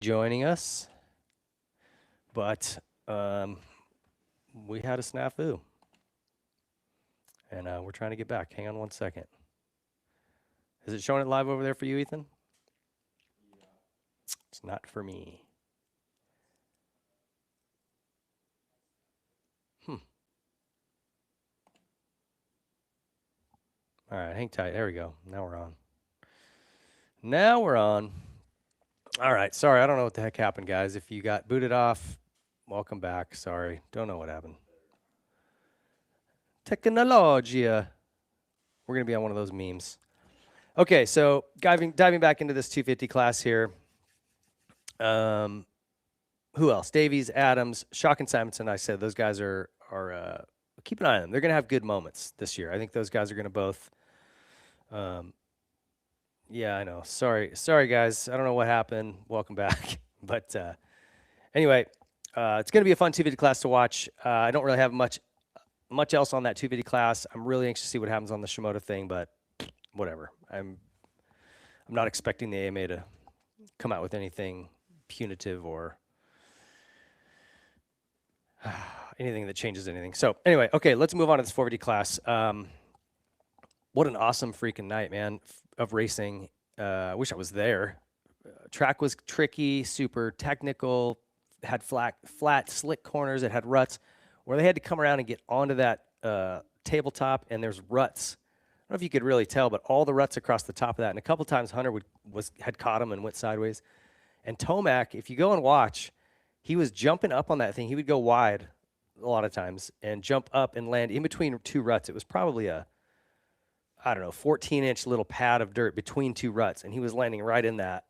joining us, but we had a snafu, and we're trying to get back. Hang on one second. Is it showing it live over there for you, Ethan? It's not for me. All right, hang tight. There we go. Now we're on. Now we're on. All right. Sorry, I don't know what the heck happened, guys. If you got booted off, welcome back. Sorry, don't know what happened. Technologia. We're gonna be on one of those memes. Okay, so diving back into this 250 class here. Who else? Davies, Adams, Shock, and Simonson. I said those guys are keep an eye on them. They're gonna have good moments this year. I think those guys are gonna both. Yeah, I know. Sorry, guys. I don't know what happened. Welcome back. But anyway, it's gonna be a fun 250 class to watch. I don't really have much else on that 250 class. I'm really anxious to see what happens on the Shimoda thing, but whatever. I'm not expecting the AMA to come out with anything punitive or anything that changes anything. So anyway, okay, let's move on to this 450 class. What an awesome freaking night, man, of racing. I wish I was there. Track was tricky, super technical, had flat, slick corners. It had ruts where they had to come around and get onto that tabletop, and there's ruts. I don't know if you could really tell, but all the ruts across the top of that. And a couple times Hunter had caught him and went sideways. And Tomac, if you go and watch, he was jumping up on that thing. He would go wide a lot of times and jump up and land in between two ruts. It was probably a, I don't know, 14-inch little pad of dirt between two ruts, and he was landing right in that.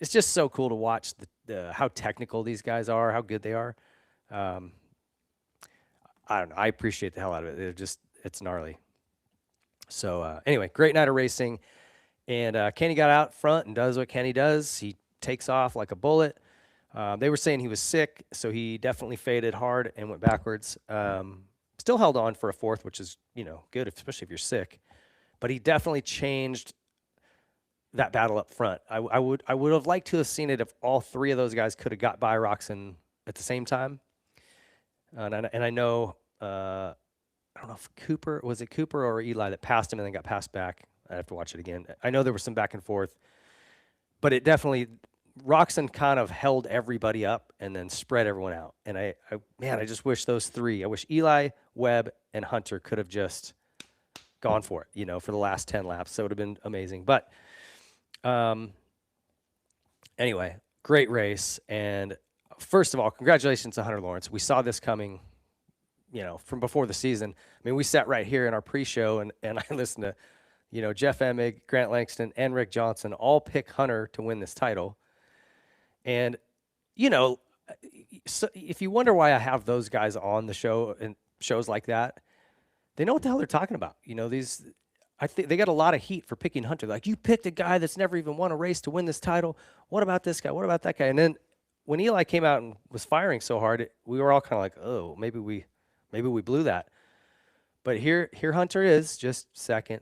It's just so cool to watch how technical these guys are, how good they are. I don't know. I appreciate the hell out of it. It's gnarly. So anyway, great night of racing. And Kenny got out front and does what Kenny does. He takes off like a bullet. They were saying he was sick, so he definitely faded hard and went backwards. Still held on for a fourth, which is, good, especially if you're sick. But he definitely changed that battle up front. I would have liked to have seen it if all three of those guys could have got by Roxon at the same time. And I know, I don't know if Cooper or Eli that passed him and then got passed back. I have to watch it again. I know there was some back and forth, but it definitely, Roxon kind of held everybody up and then spread everyone out. And I just wish those three, I wish Eli, Webb, and Hunter could have just gone for it, for the last 10 laps. So it would have been amazing. But anyway, great race. And first of all, congratulations to Hunter Lawrence. We saw this coming, from before the season. I mean, we sat right here in our pre-show and I listened to, Jeff Emig, Grant Langston, and Rick Johnson all pick Hunter to win this title. And, so if you wonder why I have those guys on the show and shows like that, they know what the hell they're talking about. I think they got a lot of heat for picking Hunter. Like, you picked a guy that's never even won a race to win this title. What about this guy? What about that guy? And then when Eli came out and was firing so hard, we were all kind of like, oh, maybe we blew that. But here Hunter is just second,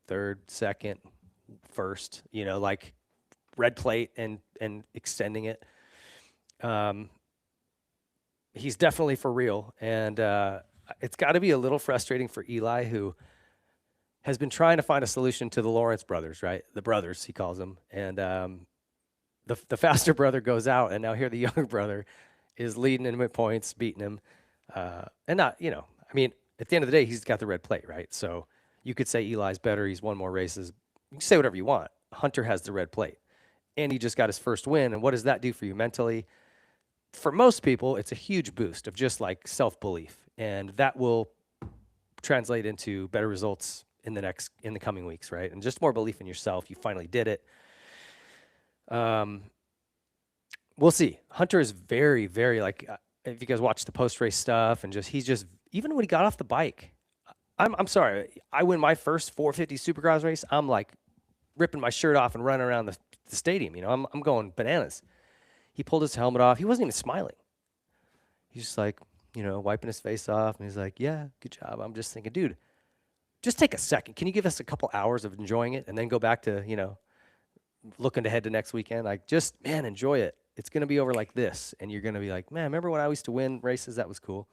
third, second, first, like red plate and extending it. He's definitely for real. And it's got to be a little frustrating for Eli, who has been trying to find a solution to the Lawrence brothers, right? The brothers, he calls them. And the faster brother goes out, and now here the younger brother is leading him at points, beating him. And not, at the end of the day, he's got the red plate, right? So you could say Eli's better. He's won more races. You can say whatever you want. Hunter has the red plate, and he just got his first win. And what does that do for you mentally? For most people, it's a huge boost of just like self-belief, and that will translate into better results in the coming weeks, right? And just more belief in yourself. You finally did it. We'll see. Hunter is very, very like, if you guys watch the post-race stuff, and he's just, even when he got off the bike, I'm sorry, I win my first 450 Supercross race, I'm like ripping my shirt off and running around the stadium. I'm going bananas. He pulled his helmet off. He wasn't even smiling. He's just like, wiping his face off, and he's like, yeah, good job. I'm just thinking, dude, just take a second. Can you give us a couple hours of enjoying it and then go back to, looking to head to next weekend. Like, just, man, enjoy it. It's going to be over like this. And you're going to be like, man, remember when I used to win races? That was cool.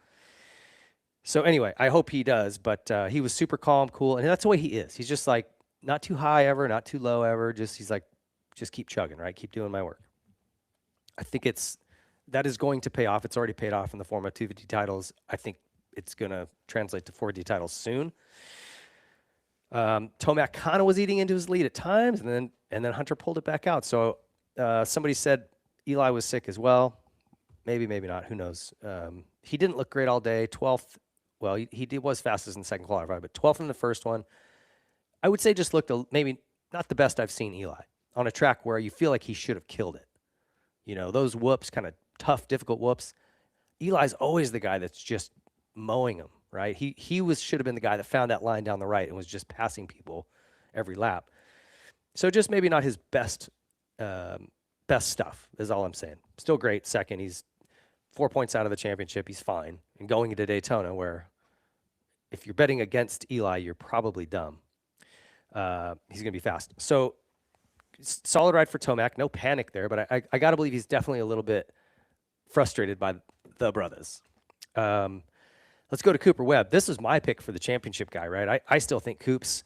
So anyway, I hope he does. But he was super calm, cool. And that's the way he is. He's just like, not too high ever, not too low ever. He's like, just keep chugging, right? Keep doing my work. I think that is going to pay off. It's already paid off in the form of 250 titles. I think it's going to translate to 4D titles soon. Tomac kind of was eating into his lead at times, and then Hunter pulled it back out. So somebody said Eli was sick as well. Maybe not. Who knows? He didn't look great all day. 12th. Well, he was fastest in the second qualifier, but 12th in the first one. I would say just looked maybe not the best I've seen Eli on a track where you feel like he should have killed it. You know, those whoops, kind of tough, difficult whoops. Eli's always the guy that's just mowing them, right? He should have been the guy that found that line down the right and was just passing people every lap. So just maybe not his best stuff is all I'm saying. Still great second. He's 4 points out of the championship. He's fine. And going into Daytona, where if you're betting against Eli, you're probably dumb. He's going to be fast. So solid ride for Tomac. No panic there, but I got to believe he's definitely a little bit frustrated by the brothers. Let's go to Cooper Webb. This is my pick for the championship guy, right? I still think Coop's,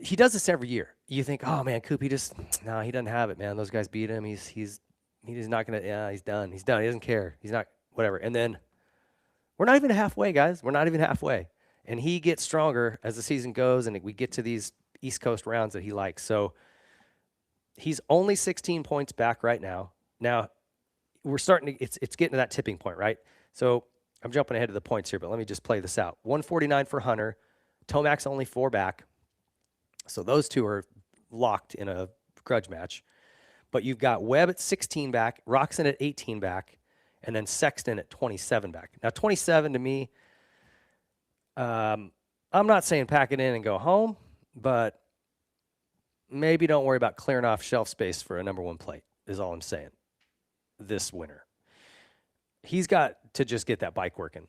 he does this every year. You think, oh man, Coop, he doesn't have it, man. Those guys beat him. He's not going to, he's done. He doesn't care. He's not, whatever. And then we're not even halfway, guys. We're not even halfway. And he gets stronger as the season goes, and we get to these East Coast rounds that he likes. So he's only 16 points back right now. Now, we're starting to, it's getting to that tipping point, right? So I'm jumping ahead of the points here, but let me just play this out. 149 for Hunter. Tomac's only 4 back. So those two are locked in a grudge match. But you've got Webb at 16 back, Roczen at 18 back, and then Sexton at 27 back. Now, 27 to me, I'm not saying pack it in and go home, but maybe don't worry about clearing off shelf space for a number 1 plate is all I'm saying this winter. He's got to just get that bike working.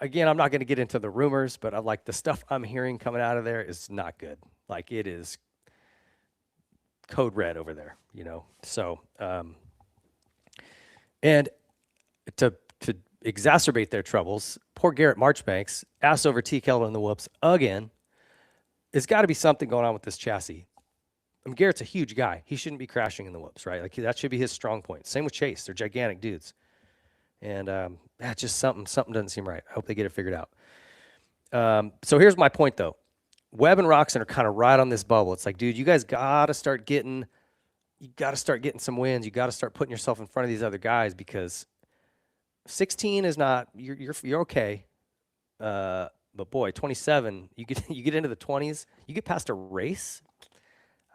Again, I'm not going to get into the rumors, but I like the stuff I'm hearing coming out of there is not good. Like, it is code red over there, you know? So, and to exacerbate their troubles, poor Garrett Marchbanks, ass over T. Kelvin in the whoops again. There's got to be something going on with this chassis. I mean, Garrett's a huge guy. He shouldn't be crashing in the whoops, right? Like, that should be his strong point. Same with Chase. They're gigantic dudes. And that's just something doesn't seem right. I hope they get it figured out. So here's my point, though. Webb and Roczen are kind of right on this bubble. It's like, dude, you guys got to start getting some wins. You got to start putting yourself in front of these other guys, because 16 is not, you're okay. But boy, 27, you get into the 20s, you get past a race.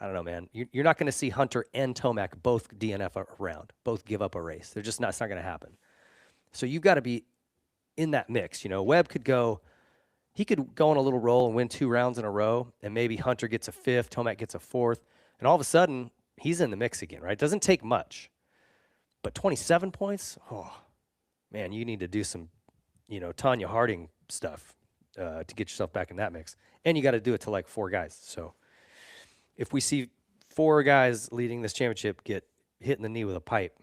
I don't know, man. You're not going to see Hunter and Tomac both DNF around, both give up a race. It's not going to happen. So you've got to be in that mix. You know, Webb could go on a little roll and win 2 rounds in a row, and maybe Hunter gets a 5th, Tomac gets a 4th, and all of a sudden he's in the mix again, right? It doesn't take much. But 27 points, oh man, you need to do some, Tanya Harding stuff to get yourself back in that mix. And you got to do it to like 4 guys. So if we see 4 guys leading this championship get hit in the knee with a pipe,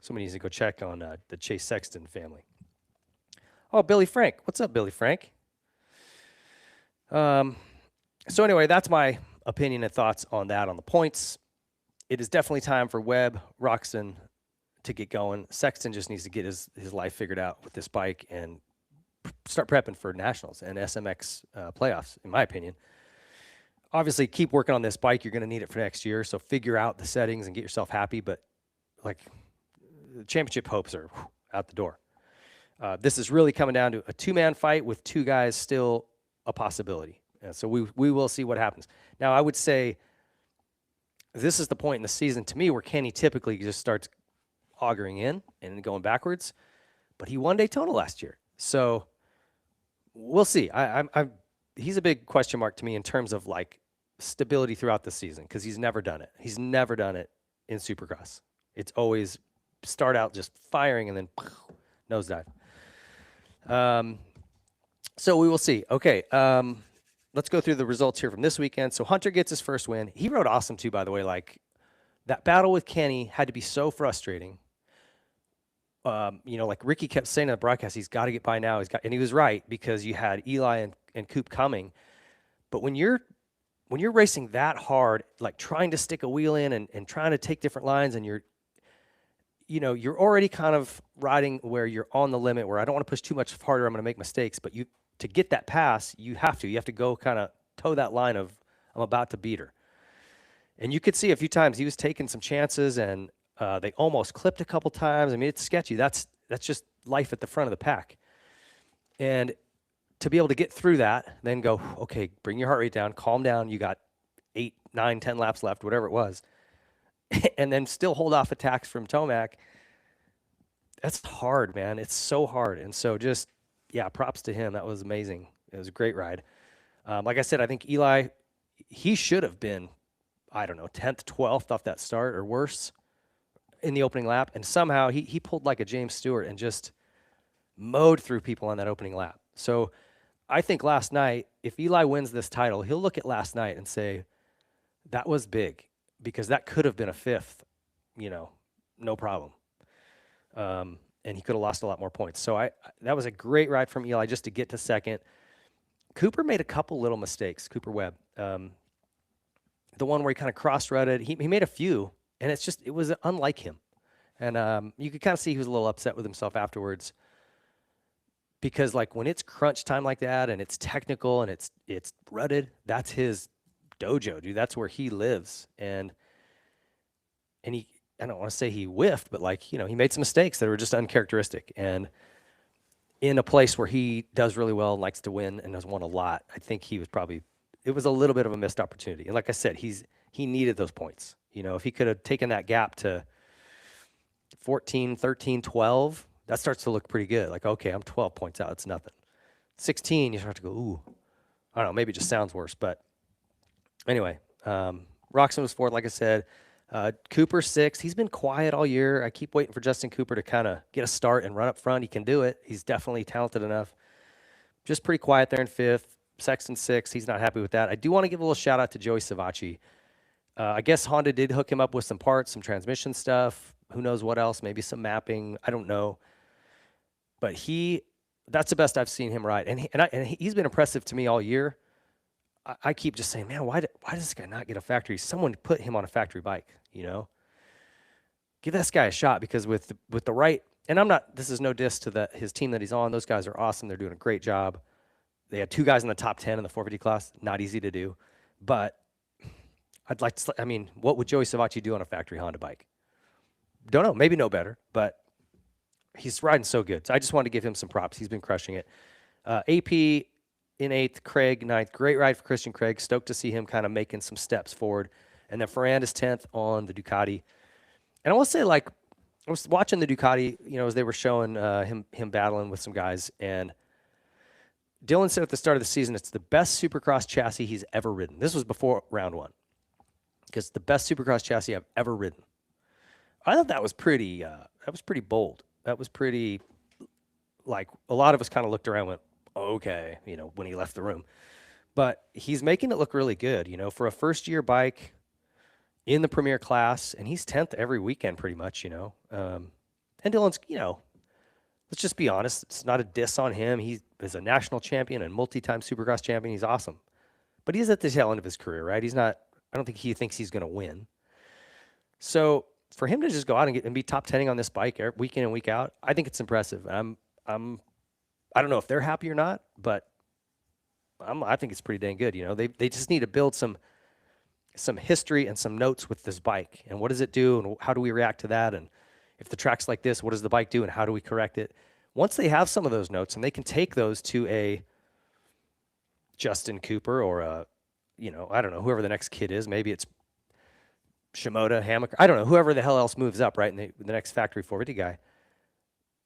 somebody needs to go check on the Chase Sexton family. Oh, Billy Frank. What's up, Billy Frank? So anyway, that's my opinion and thoughts on that on the points. It is definitely time for Webb, Roczen to get going. Sexton just needs to get his life figured out with this bike and start prepping for nationals and SMX playoffs, in my opinion. Obviously, keep working on this bike. You're going to need it for next year, so figure out the settings and get yourself happy. But, like, the championship hopes are out the door. This is really coming down to a 2-man fight with 2 guys still a possibility. So we will see what happens. Now, I would say this is the point in the season, to me, where Kenny typically just starts auguring in and going backwards. But he won Daytona last year. So we'll see. He's a big question mark to me in terms of, like, stability throughout the season, because he's never done it. He's never done it in Supercross. It's always start out just firing and then nosedive. So we will see. Okay. let's go through the results here from this weekend. So Hunter gets his first win. He rode awesome too, by the way. Like that battle with Kenny had to be so frustrating. Like Ricky kept saying in the broadcast, he's got to get by now. And he was right, because you had Eli and Coop coming. But when you're racing that hard, like trying to stick a wheel in and trying to take different lines, and you're already kind of riding where you're on the limit, where I don't want to push too much harder, I'm going to make mistakes. But to get that pass, you have to go kind of toe that line of, I'm about to beat her. And you could see a few times he was taking some chances, and they almost clipped a couple times. I mean, it's sketchy. That's just life at the front of the pack. And to be able to get through that, then go, okay, bring your heart rate down, calm down. You got 8, 9, 10 laps left, whatever it was. And then still hold off attacks from Tomac. That's hard, man. It's so hard. And so just, yeah, props to him. That was amazing. It was a great ride. Like I said, I think Eli, he should have been, I don't know, 10th, 12th off that start or worse in the opening lap. And somehow he pulled like a James Stewart and just mowed through people on that opening lap. So I think last night, if Eli wins this title, he'll look at last night and say, that was big, because that could have been a 5th, no problem. And he could have lost a lot more points. So that was a great ride from Eli just to get to second. Cooper made a couple little mistakes, Cooper Webb. The one where he kind of cross-rutted, he made a few, and it was unlike him. And you could kind of see he was a little upset with himself afterwards, because like when it's crunch time like that and it's technical and it's rutted, that's his dojo, dude. That's where he lives. And I don't want to say he whiffed, but like, he made some mistakes that were just uncharacteristic. And in a place where he does really well and likes to win and has won a lot, I think it was a little bit of a missed opportunity. And like I said, he needed those points. If he could have taken that gap to 14, 13, 12, that starts to look pretty good. Like, okay, I'm 12 points out. It's nothing. 16, you start to go, ooh, I don't know, maybe it just sounds worse. But anyway, Roxon was 4th, like I said. Cooper 6th. He's been quiet all year. I keep waiting for Justin Cooper to kind of get a start and run up front. He can do it. He's definitely talented enough. Just pretty quiet there in 5th. Sexton 6th. He's not happy with that. I do want to give a little shout out to Joey Savacci. I guess Honda did hook him up with some parts, some transmission stuff. Who knows what else? Maybe some mapping. I don't know. But that's the best I've seen him ride. And he's been impressive to me all year. I keep just saying, man, why does this guy not get a factory? Someone put him on a factory bike, Give this guy a shot, because with the right, and this is no diss to his team that he's on. Those guys are awesome. They're doing a great job. They had 2 guys in the top 10 in the 450 class. Not easy to do. But I'd like to, what would Joey Savacci do on a factory Honda bike? Don't know. Maybe no better, but he's riding so good. So I just wanted to give him some props. He's been crushing it. AP in 8th, Craig 9th. Great ride for Christian Craig. Stoked to see him kind of making some steps forward. And then Ferrand is 10th on the Ducati. And I will say, like, I was watching the Ducati, as they were showing him battling with some guys. And Dylan said at the start of the season, it's the best Supercross chassis he's ever ridden. This was before round 1. Because it's the best Supercross chassis I've ever ridden. I thought that was pretty bold. That was pretty, like, a lot of us kind of looked around and went, okay, when he left the room. But he's making it look really good, for a first-year bike in the premier class, and he's 10th every weekend pretty much, And Dylan's, let's just be honest, it's not a diss on him. He is a national champion and multi-time Supercross champion. He's awesome. But he's at the tail end of his career, right? I don't think he thinks he's going to win. So for him to just go out and be top 10ing on this bike week in and week out, I think it's impressive. I don't know if they're happy or not, but I think it's pretty dang good. They just need to build some history and some notes with this bike. And what does it do? And how do we react to that? And if the track's like this, what does the bike do? And how do we correct it? Once they have some of those notes and they can take those to a Justin Cooper or I don't know, whoever the next kid is, maybe it's Shimoda, Hammaker, I don't know, whoever the hell else moves up, right? And the next factory 450 guy.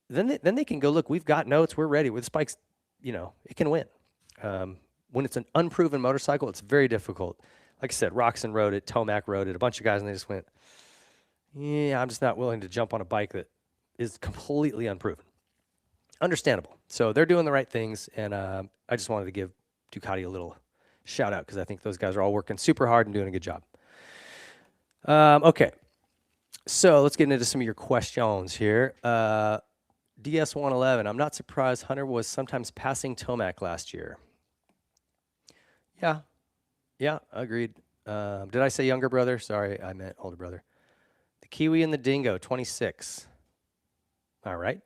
Then they can go, look, we've got notes, we're ready. With spikes, it can win. When it's an unproven motorcycle, it's very difficult. Like I said, Roxon rode it, Tomac rode it, a bunch of guys, and they just went, yeah, I'm just not willing to jump on a bike that is completely unproven. Understandable. So they're doing the right things, and I just wanted to give Ducati a little shout out because I think those guys are all working super hard and doing a good job. Okay. So let's get into some of your questions here. DS111, I'm not surprised Hunter was sometimes passing Tomac last year. Yeah, agreed. Did I say younger brother? Sorry, I meant older brother. The Kiwi and the Dingo, 26. All right.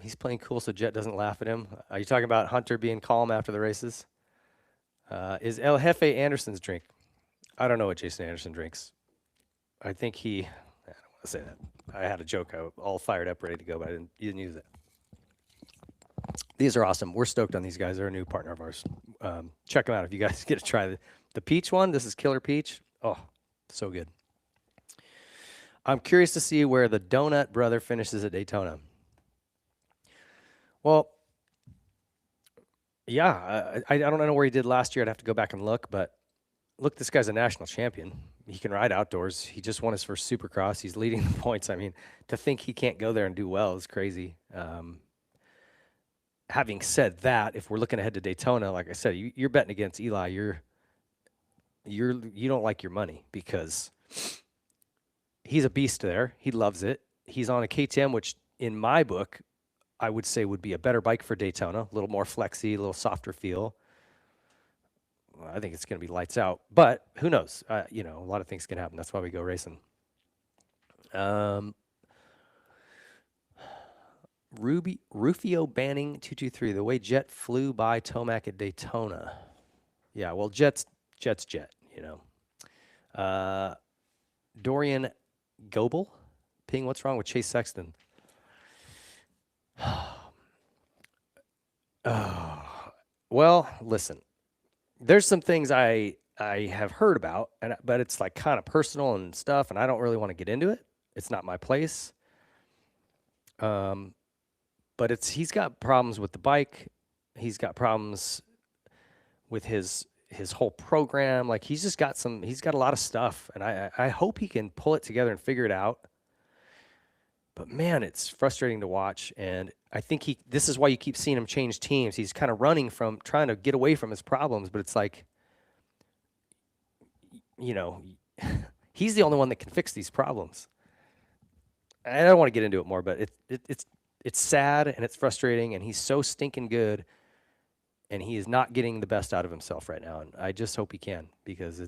He's playing cool so Jet doesn't laugh at him. Are you talking about Hunter being calm after the races? Is El Jefe Anderson's drink? I don't know what Jason Anderson drinks. I think I don't want to say that. I had a joke. I was all fired up, ready to go, but you didn't use it. These are awesome. We're stoked on these guys. They're a new partner of ours. Check them out if you guys get to try the peach one. This is Killer Peach. Oh, so good. I'm curious to see where the Donut brother finishes at Daytona. Well, yeah, I don't know where he did last year. I'd have to go back and look, but look, this guy's a national champion. He can ride outdoors. He just won his first Supercross. He's leading the points. I mean, to think he can't go there and do well is crazy. Having said that, if we're looking ahead to Daytona, like I said, you're betting against Eli. You don't like your money because he's a beast there. He loves it. He's on a KTM, which in my book, I would say would be a better bike for Daytona. A little more flexy, a little softer feel. Well, I think it's going to be lights out, but who knows? A lot of things can happen. That's why we go racing. Rufio Banning 223. The way Jet flew by Tomac at Daytona. Yeah, well, Jet's Jet. Dorian Goebel, Ping. What's wrong with Chase Sexton? Well, listen. There's some things I have heard about, but it's like kind of personal and stuff, and I don't really want to get into it. It's not my place. But he's got problems with the bike. He's got problems with his whole program. Like he's got a lot of stuff, and I hope he can pull it together and figure it out. But man, it's frustrating to watch, and I think this is why you keep seeing him change teams. He's kind of running from trying to get away from his problems, but it's like, he's the only one that can fix these problems. I don't want to get into it more, but it's sad and it's frustrating, and he's so stinking good, and he is not getting the best out of himself right now. And I just hope he can, because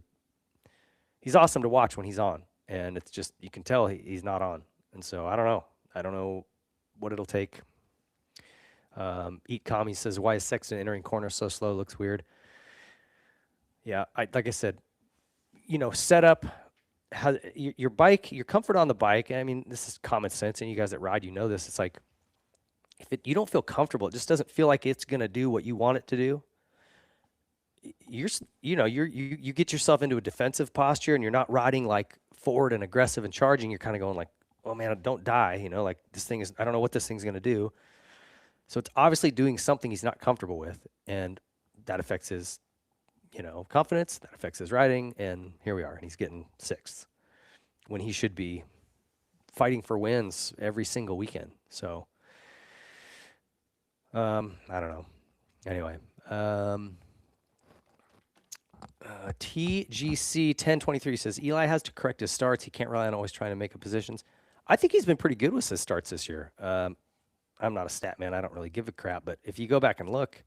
he's awesome to watch when he's on, and it's just, you can tell he's not on. And so I don't know what it'll take. Eat Kami says, why is Sexton entering corner so slow? Looks weird. Yeah, like I said, setup, your bike, your comfort on the bike. I mean, this is common sense, and you guys that ride, this. It's like, if you don't feel comfortable, it just doesn't feel like it's going to do what you want it to do. You get yourself into a defensive posture, and you're not riding like forward and aggressive and charging. You're kind of going like, oh man, don't die. Like this thing is, I don't know what this thing's going to do. So it's obviously doing something he's not comfortable with, and that affects his, confidence. That affects his riding, and here we are, and he's getting sixth when he should be fighting for wins every single weekend. So, I don't know. Anyway, TGC 1023 says Eli has to correct his starts. He can't rely on always trying to make up positions. I think he's been pretty good with his starts this year. I'm not a stat man. I don't really give a crap. But if you go back and look,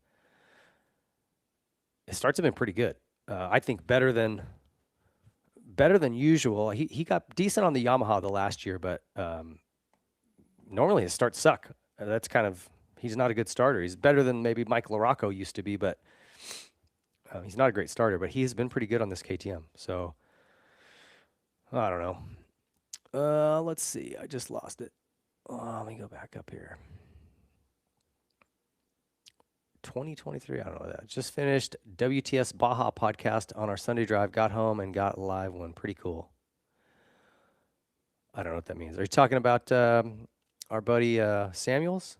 his starts have been pretty good. I think better than usual. He got decent on the Yamaha the last year, but normally his starts suck. That's kind of, he's not a good starter. He's better than maybe Mike LaRocco used to be, but he's not a great starter. But he has been pretty good on this KTM. So I don't know. Let's see. I just lost it. Let me go back up here. 2023. I don't know that. Just finished WTS Baja podcast on our Sunday drive. Got home and got a live one. Pretty cool. I don't know what that means. Are you talking about our buddy Samuels?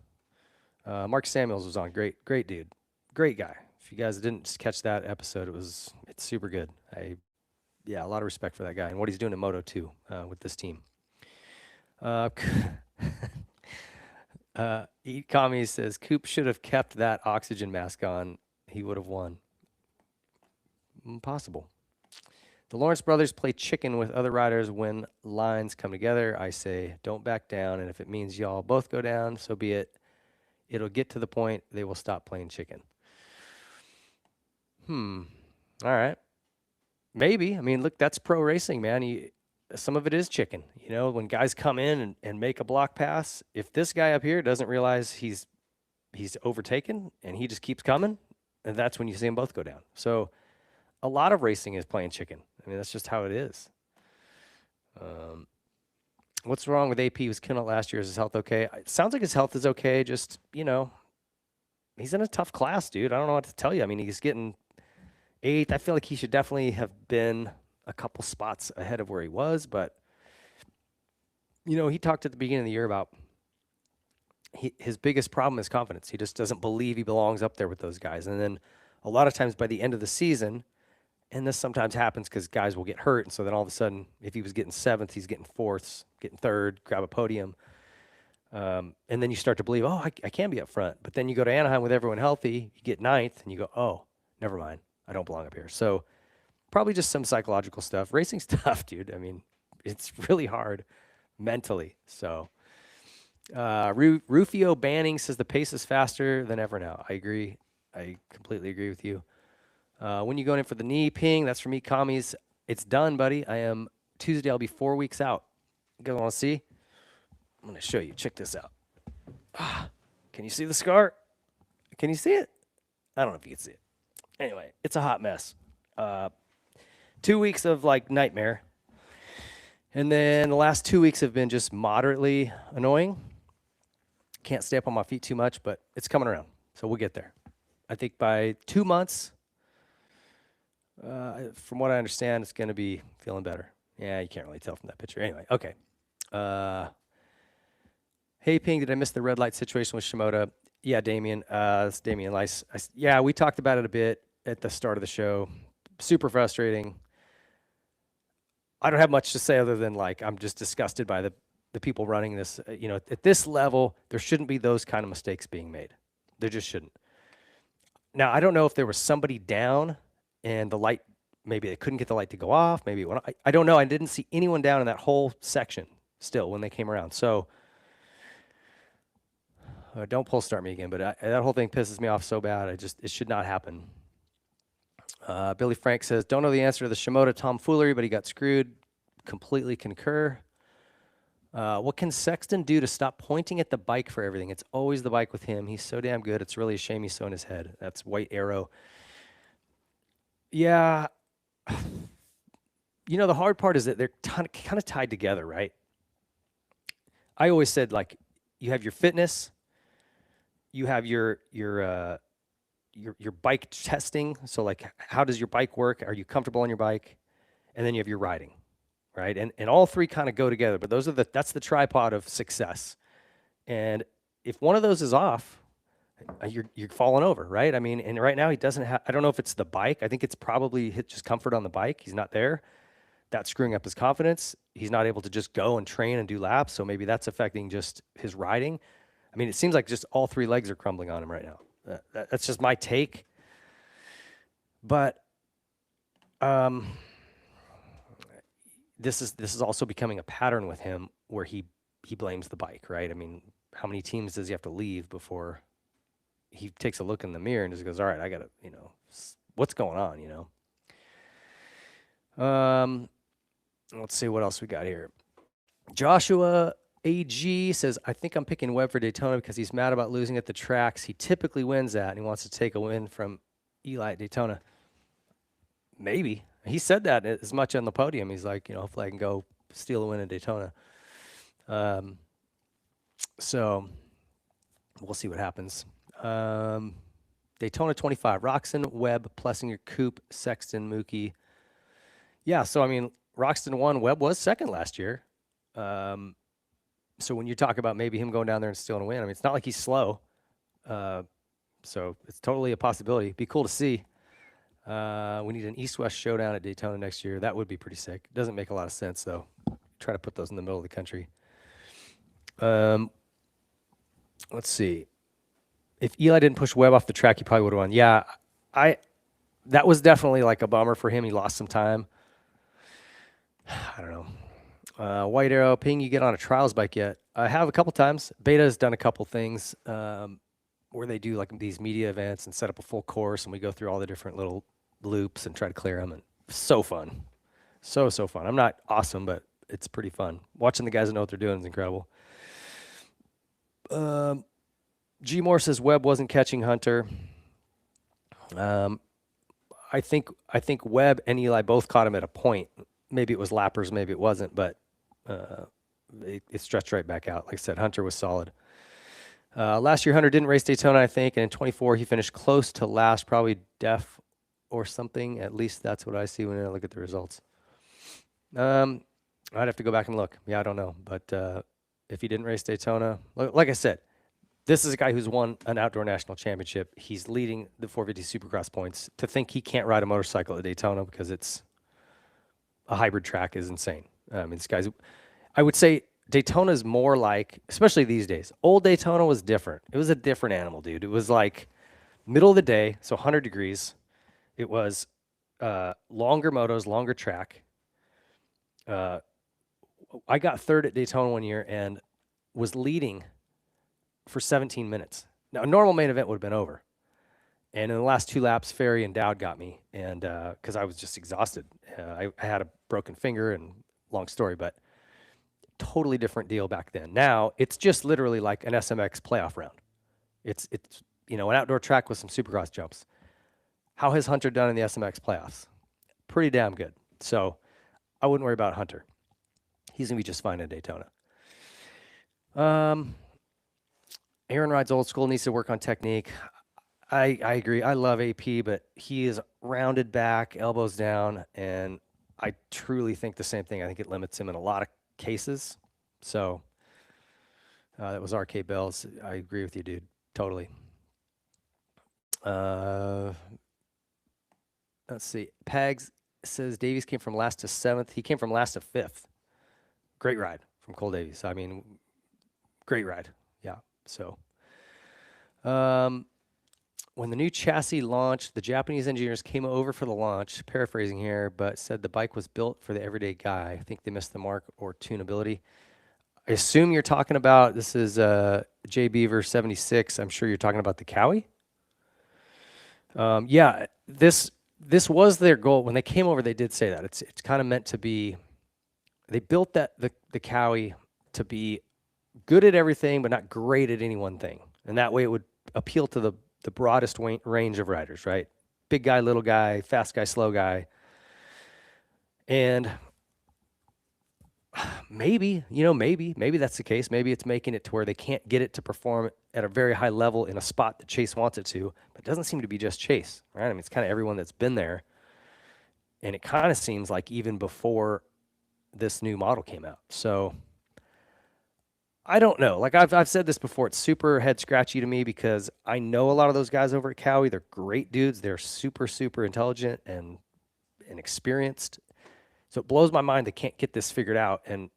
Mark Samuels was on. Great dude. Great guy. If you guys didn't catch that episode, it's super good. A lot of respect for that guy and what he's doing in Moto too with this team. Eat Kami says Coop should have kept that oxygen mask on. He would have won. Impossible. The Lawrence brothers play chicken with other riders when lines come together. I say, don't back down, and if it means y'all both go down, so be it. It'll get to the point they will stop playing chicken. All right. Maybe. I mean, look, that's pro racing, man. Some of it is chicken. You know, when guys come in and make a block pass, if this guy up here doesn't realize he's overtaken and he just keeps coming, and that's when you see them both go down. So a lot of racing is playing chicken. I mean, that's just how it is. What's wrong with AP? He was killing it last year. Is his health okay? It sounds like his health is okay. Just, you know, he's in a tough class, dude. I don't know what to tell you. I mean, he's getting 8th. I feel like he should definitely have been a couple spots ahead of where he was. But, you know, he talked at the beginning of the year about his biggest problem is confidence. He just doesn't believe he belongs up there with those guys. And then a lot of times by the end of the season, and this sometimes happens because guys will get hurt. And so then all of a sudden, if he was getting 7th, he's getting 4th, getting 3rd, grab a podium. And then you start to believe, oh, I can be up front. But then you go to Anaheim with everyone healthy, you get 9th, and you go, oh, never mind. I don't belong up here. So probably just some psychological stuff. Racing's tough, dude. I mean, it's really hard mentally. So Rufio Banning says the pace is faster than ever now. I agree. I completely agree with you. When you going in for the knee ping, that's for me, commies. It's done, buddy. Tuesday, I'll be 4 weeks out. You guys want to see? I'm going to show you. Check this out. Can you see the scar? Can you see it? I don't know if you can see it. Anyway, it's a hot mess. 2 weeks of like nightmare. And then the last 2 weeks have been just moderately annoying. Can't stay up on my feet too much, but it's coming around. So we'll get there. I think by 2 months, from what I understand, it's going to be feeling better. Yeah, you can't really tell from that picture. Anyway, okay. Hey, Ping, did I miss the red light situation with Shimoda? Yeah, Damien. It's Damien Lice. Yeah, we talked about it a bit at the start of the show. Super frustrating. I don't have much to say other than, like, I'm just disgusted by the people running this. You know, at this level, there shouldn't be those kind of mistakes being made. There just shouldn't. Now, I don't know if there was somebody down and the light, maybe they couldn't get the light to go off. Maybe it went, I don't know. I didn't see anyone down in that whole section still when they came around. So don't pull start me again, but that whole thing pisses me off so bad. It should not happen. Billy Frank says, don't know the answer to the Shimoda tomfoolery, but he got screwed. Completely concur. What can Sexton do to stop pointing at the bike for everything? It's always the bike with him. He's so damn good. It's really a shame he's so in his head. That's White Arrow. Yeah. You know, the hard part is that they're kind of tied together, right? I always said, like, you have your fitness, you have your bike testing. So, like, how does your bike work? Are you comfortable on your bike? And then you have your riding, right? And all three kind of go together. But that's the tripod of success. And if one of those is off, you're falling over, right? I mean, and right now he doesn't have. I don't know if it's the bike. I think it's probably just comfort on the bike. He's not there. That's screwing up his confidence. He's not able to just go and train and do laps. So maybe that's affecting just his riding. I mean, it seems like just all three legs are crumbling on him right now. That's just my take. But this is also becoming a pattern with him where he blames the bike, right? I mean, how many teams does he have to leave before he takes a look in the mirror and just goes, all right, I got to, what's going on, Let's see what else we got here. Joshua AG says, I think I'm picking Webb for Daytona because he's mad about losing at the tracks he typically wins at, and he wants to take a win from Eli at Daytona. Maybe. He said that as much on the podium. He's like, hopefully I can go steal a win at Daytona. So we'll see what happens. Daytona 25, Roxon, Webb, Plessinger, Coop, Sexton, Mookie. Yeah, so, I mean, Roxton won. Webb was second last year. So when you talk about maybe him going down there and stealing a win, I mean, it's not like he's slow. So it's totally a possibility. Be cool to see. We need an East-West showdown at Daytona next year. That would be pretty sick. Doesn't make a lot of sense, though. Try to put those in the middle of the country. Let's see. If Eli didn't push Webb off the track, he probably would have won. Yeah, that was definitely like a bummer for him. He lost some time. I don't know. White Arrow, Ping, you get on a trials bike yet? I have a couple times. Beta has done a couple things where they do like these media events and set up a full course, and we go through all the different little loops and try to clear them. And so fun. So fun. I'm not awesome, but it's pretty fun. Watching the guys that know what they're doing is incredible. G Moore says Webb wasn't catching Hunter. I think Webb and Eli both caught him at a point. Maybe it was lappers, maybe it wasn't, but it stretched right back out. Like I said, Hunter was solid. Last year, Hunter didn't race Daytona, I think, and in 24, he finished close to last, probably def or something. At least that's what I see when I look at the results. I'd have to go back and look. Yeah, I don't know. But if he didn't race Daytona, like I said, this is a guy who's won an outdoor national championship. He's leading the 450 Supercross points. To think he can't ride a motorcycle at Daytona because it's a hybrid track is insane. I mean, this guy's, I would say Daytona is more like, especially these days, old Daytona was different. It was a different animal, dude. It was like middle of the day, so 100 degrees. It was longer motos, longer track. I got third at Daytona one year and was leading for 17 minutes. Now, a normal main event would have been over. And in the last 2 laps, Ferry and Dowd got me, and because I was just exhausted. I had a broken finger, and long story, but totally different deal back then. Now, it's just literally like an SMX playoff round. It's an outdoor track with some Supercross jumps. How has Hunter done in the SMX playoffs? Pretty damn good. So I wouldn't worry about Hunter. He's going to be just fine at Daytona. Aaron rides old school, needs to work on technique. I agree. I love AP, but he is rounded back, elbows down, and I truly think the same thing. I think it limits him in a lot of cases. So that was RK Bells. I agree with you, dude. Totally. Let's see. Pags says Davies came from last to 7th. He came from last to 5th. Great ride from Cole Davies. I mean, great ride. Yeah. So, when the new chassis launched, the Japanese engineers came over for the launch, paraphrasing here, but said the bike was built for the everyday guy. I think they missed the mark or tunability. I assume you're talking about, this is J Beaver 76. I'm sure you're talking about the Cowie. Yeah, this was their goal. When they came over, they did say that. It's kind of meant to be, they built the Cowie to be good at everything, but not great at any one thing. And that way it would appeal to the broadest range of riders, right? Big guy, little guy, fast guy, slow guy. And maybe that's the case. Maybe it's making it to where they can't get it to perform at a very high level in a spot that Chase wants it to, but it doesn't seem to be just Chase, right? I mean, it's kind of everyone that's been there. And it kind of seems like even before this new model came out. So I don't know. Like I've said this before, it's super head scratchy to me because I know a lot of those guys over at Cowie. They're great dudes. They're super, super intelligent and experienced. So it blows my mind they can't get this figured out. And,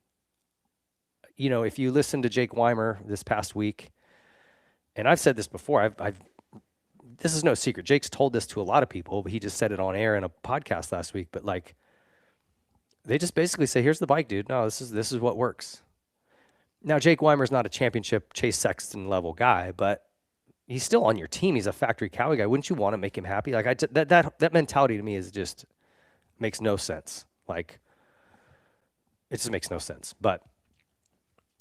if you listen to Jake Weimer this past week, and I've said this before, this is no secret. Jake's told this to a lot of people, but he just said it on air in a podcast last week. But like, they just basically say, here's the bike, dude. No, this is what works. Now, Jake Weimer's not a championship Chase Sexton level guy, but he's still on your team. He's a factory Cowie guy. Wouldn't you want to make him happy? Like that mentality to me is just makes no sense. Like it just makes no sense. But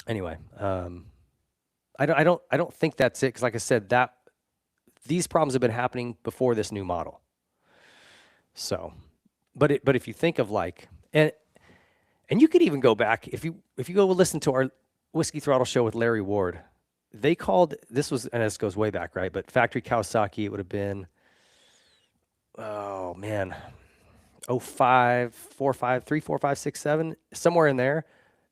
anyway, I don't think that's it. Because like I said, these problems have been happening before this new model. So, but if you think of like, and you could even go back if you go listen to our Whiskey Throttle show with Larry Ward, they called, this goes way back, right? But factory Kawasaki, it would have been, oh man, 05, 4, 5, 3, 4, 5, 6, 7, somewhere in there.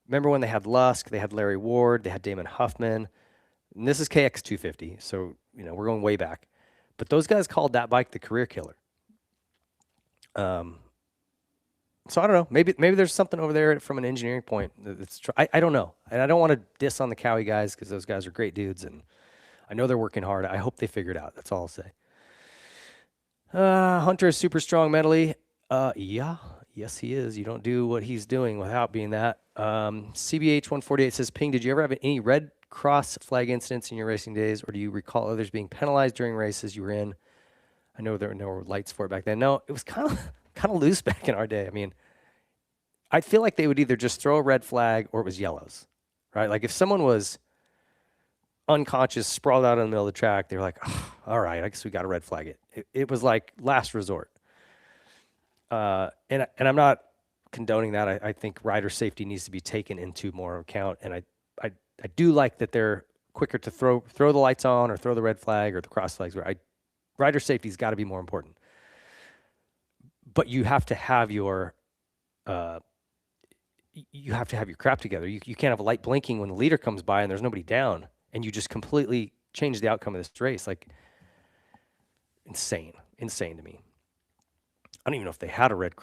Remember when they had Lusk, they had Larry Ward, they had Damon Huffman, and this is KX250. So, we're going way back, but those guys called that bike the career killer. So I don't know. Maybe there's something over there from an engineering point. I don't know, and I don't want to diss on the Cowie guys because those guys are great dudes, and I know they're working hard. I hope they figure it out. That's all I'll say. Hunter is super strong mentally. Yeah, yes, he is. You don't do what he's doing without being that. CBH 148 says, Ping, did you ever have any red cross flag incidents in your racing days, or do you recall others being penalized during races you were in? I know there were no lights for it back then. No, it was kind of kind of loose back in our day. I mean, I feel like they would either just throw a red flag or it was yellows, right? Like if someone was unconscious, sprawled out in the middle of the track, they were like, oh, all right, I guess we got to red flag it. It was like last resort. And I'm not condoning that. I think rider safety needs to be taken into more account. And I do like that they're quicker to throw the lights on or throw the red flag or the cross flags. Rider safety's got to be more important. But you have to have your crap together. You can't have a light blinking when the leader comes by and there's nobody down, and you just completely change the outcome of this race. Like insane to me. I don't even know if they had a red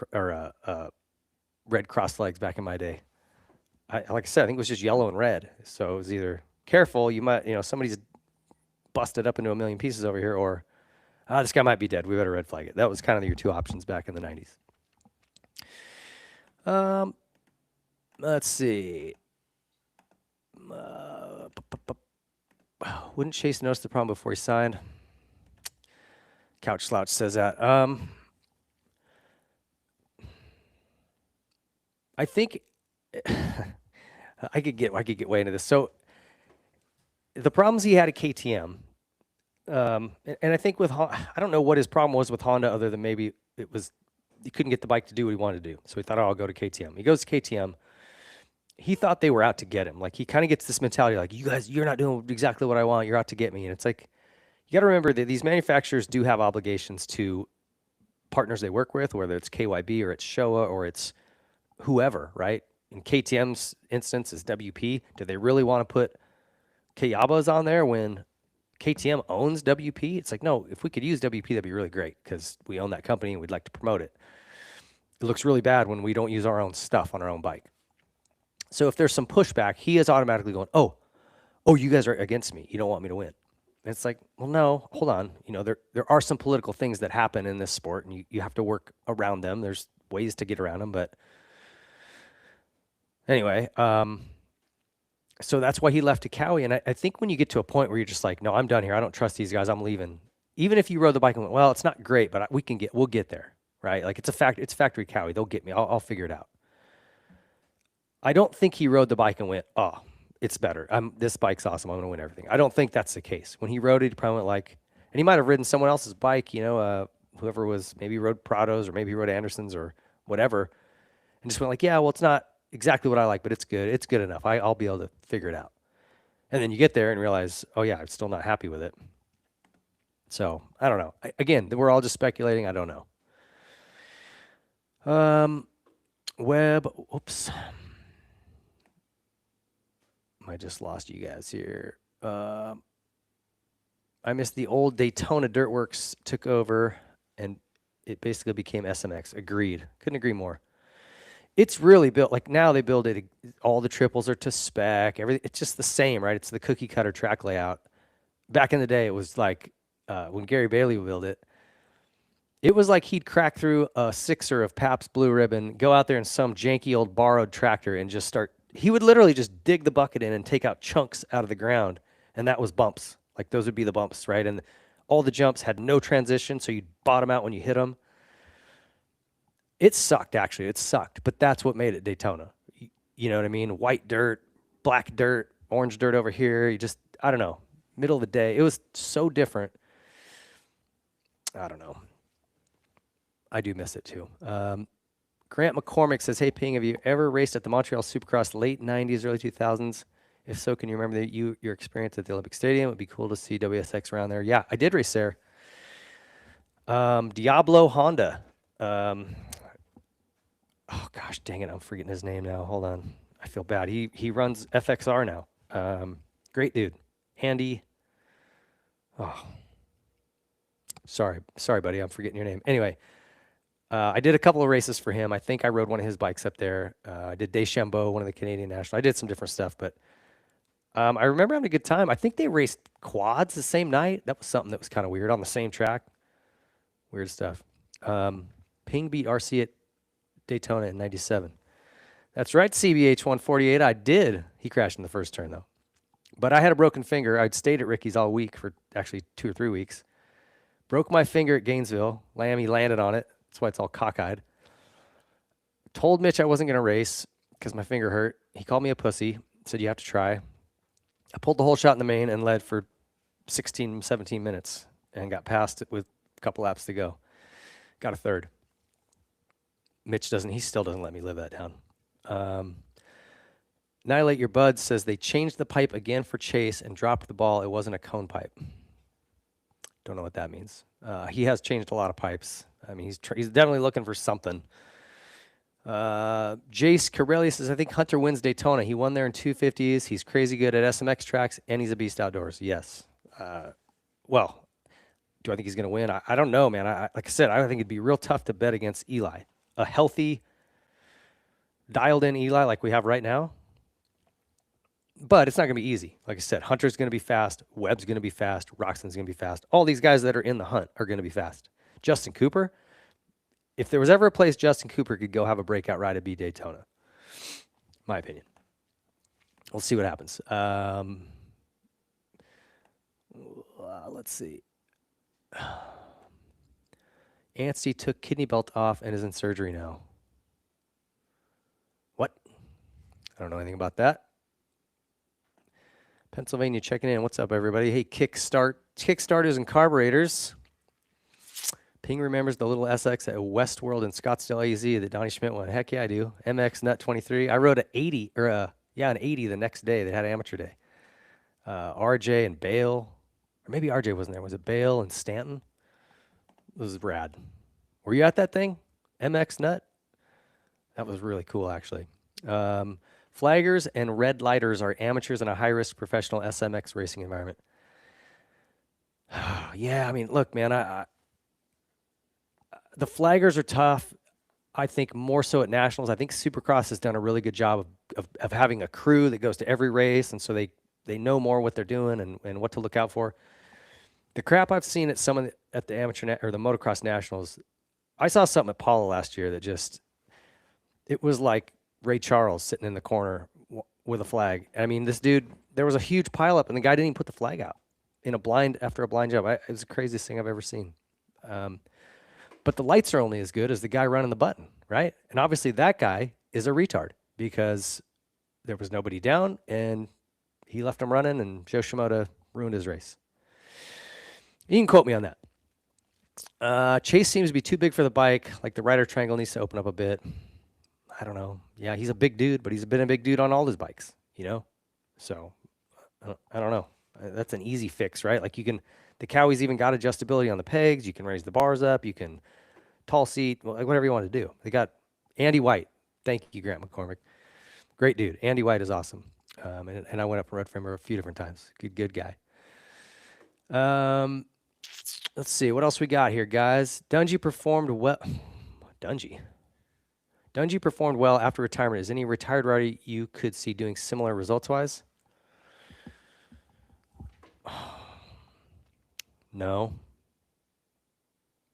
cross flags back in my day. Like I said, I think it was just yellow and red. So it was either careful, you might, somebody's busted up into a million pieces over here, or this guy might be dead. We better red flag it. That was kind of your two options back in the 90s. Let's see. Wouldn't Chase notice the problem before he signed? Couch Slouch says that. I think I could get way into this. So the problems he had at KTM, and I think with I don't know what his problem was with Honda, other than maybe it was he couldn't get the bike to do what he wanted to do. So he thought, oh, I'll go to KTM. He goes to KTM. He thought they were out to get him. Like he kind of gets this mentality, like you guys, you're not doing exactly what I want. You're out to get me. And it's like you got to remember that these manufacturers do have obligations to partners they work with, whether it's KYB or it's Showa or it's whoever, right? In KTM's instance, is WP. Do they really want to put Kayabas on there when KTM owns WP? It's like, no, if we could use WP, that'd be really great because we own that company and we'd like to promote it. It looks really bad when we don't use our own stuff on our own bike. So if there's some pushback, he is automatically going, oh, you guys are against me. You don't want me to win. And it's like, well, no, hold on. There are some political things that happen in this sport, and you have to work around them. There's ways to get around them, but anyway, so that's why he left to Cowie. And I think when you get to a point where you're just like, no, I'm done here. I don't trust these guys. I'm leaving. Even if you rode the bike and went, well, it's not great, but we'll get there, right? Like it's factory Cowie. They'll get me. I'll figure it out. I don't think he rode the bike and went, oh, it's better. This bike's awesome. I'm going to win everything. I don't think that's the case. When he rode it, he probably went like, and he might have ridden someone else's bike, whoever was, maybe rode Prados or maybe he rode Anderson's or whatever, and just went like, yeah, well, it's not exactly what I like, but it's good. It's good enough. I'll be able to figure it out. And then you get there and realize, oh yeah, I'm still not happy with it. So I don't know. Again, we're all just speculating. I don't know. Web. Oops. I just lost you guys here. I missed the old Daytona Dirtworks took over, and it basically became SMX. Agreed. Couldn't agree more. It's really built like now they build it. All the triples are to spec. Everything. It's just the same, right? It's the cookie cutter track layout. Back in the day, it was like when Gary Bailey would build it. It was like he'd crack through a sixer of Pabst Blue Ribbon, go out there in some janky old borrowed tractor, and just start. He would literally just dig the bucket in and take out chunks out of the ground, and that was bumps. Like those would be the bumps, right? And all the jumps had no transition, so you'd bottom out when you hit them. It sucked, actually. It sucked, but that's what made it Daytona. You know what I mean? White dirt, black dirt, orange dirt over here. I don't know, middle of the day. It was so different. I don't know. I do miss it too. Grant McCormick says, hey, Ping, have you ever raced at the Montreal Supercross late 90s, early 2000s? If so, can you remember your experience at the Olympic Stadium? It would be cool to see WSX around there. Yeah, I did race there. Diablo Honda. Oh, gosh, dang it. I'm forgetting his name now. Hold on. I feel bad. He runs FXR now. Great dude. Andy. Oh, sorry, buddy. I'm forgetting your name. Anyway. I did a couple of races for him. I think I rode one of his bikes up there. I did Deschambault, one of the Canadian National. I did some different stuff, but I remember having a good time. I think they raced quads the same night. That was something that was kind of weird on the same track. Weird stuff. Ping beat RC at Daytona in 97. That's right, CBH 148. I did. He crashed in the first turn, though. But I had a broken finger. I'd stayed at Ricky's all week for actually 2 or 3 weeks. Broke my finger at Gainesville. Lammy landed on it. That's why it's all cockeyed. Told Mitch I wasn't going to race because my finger hurt. He called me a pussy. Said, you have to try. I pulled the whole shot in the main and led for 16, 17 minutes and got past it with a couple laps to go. Got a third. Mitch he still doesn't let me live that down. Annihilate Your Bud says they changed the pipe again for Chase and dropped the ball. It wasn't a cone pipe. Don't know what that means. He has changed a lot of pipes. I mean, he's definitely looking for something. Jace Corelli says, I think Hunter wins Daytona. He won there in 250s. He's crazy good at SMX tracks, and he's a beast outdoors. Yes. Well, do I think he's going to win? I don't know, man. Like I said, I think it'd be real tough to bet against Eli. A healthy, dialed-in Eli like we have right now. But it's not going to be easy. Like I said, Hunter's going to be fast. Webb's going to be fast. Roxon's going to be fast. All these guys that are in the hunt are going to be fast. Justin Cooper, if there was ever a place Justin Cooper could go have a breakout ride, it'd be Daytona. My opinion. We'll see what happens. Let's see. Anstey took kidney belt off and is in surgery now. What? I don't know anything about that. Pennsylvania checking in. What's up, everybody? Hey, Kickstarters and carburetors. Ping remembers the little SX at Westworld in Scottsdale, AZ that Donnie Schmidt won. Heck yeah, I do. MX Nut 23. I rode an 80, an 80 the next day. They had amateur day. RJ and Bale. Or maybe RJ wasn't there. Was it Bale and Stanton? It was rad. Were you at that thing? MX Nut? That was really cool, actually. Flaggers and red lighters are amateurs in a high-risk professional SMX racing environment. Yeah, I mean, look, man, the flaggers are tough. I think more so at nationals. I think Supercross has done a really good job of having a crew that goes to every race, and so they know more what they're doing and what to look out for. The crap I've seen at at the amateur or the motocross nationals, I saw something at Paula last year that it was like Ray Charles sitting in the corner with a flag. I mean, this dude, there was a huge pileup, and the guy didn't even put the flag out after a blind job. It was the craziest thing I've ever seen. But the lights are only as good as the guy running the button, right? And obviously that guy is a retard because there was nobody down, and he left him running, and Joe Shimoda ruined his race. You can quote me on that. Chase seems to be too big for the bike. Like the rider triangle needs to open up a bit. I don't know. Yeah, he's a big dude, but he's been a big dude on all his bikes, So I don't know. That's an easy fix, right? Like the Cowie's even got adjustability on the pegs. You can raise the bars up. You can tall seat, like whatever you want to do. They got Andy White. Thank you, Grant McCormick. Great dude. Andy White is awesome. And I went up and rode for him a few different times. Good guy. Let's see. What else we got here, guys? Dungy performed well. Dungy performed well after retirement. Is any retired rider you could see doing similar results-wise? No,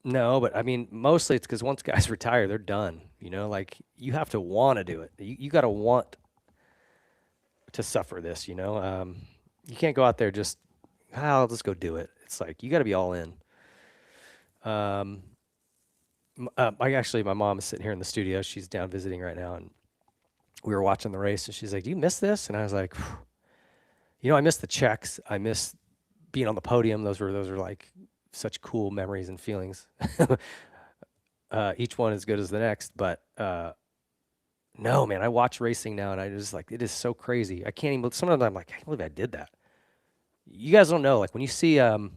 but I mean, mostly it's because once guys retire, they're done. Like you have to want to do it. You got to want to suffer this. You can't go out there just, I'll just go do it. It's like you got to be all in. My mom is sitting here in the studio. She's down visiting right now, and we were watching the race, and she's like, "Do you miss this?" And I was like, I miss the checks. I miss being on the podium. Those were like such cool memories and feelings. Each one as good as the next, but no, man, I watch racing now, and I just like, it is so crazy. I can't even. Sometimes I'm like, I can't believe I did that. You guys don't know, like when you see a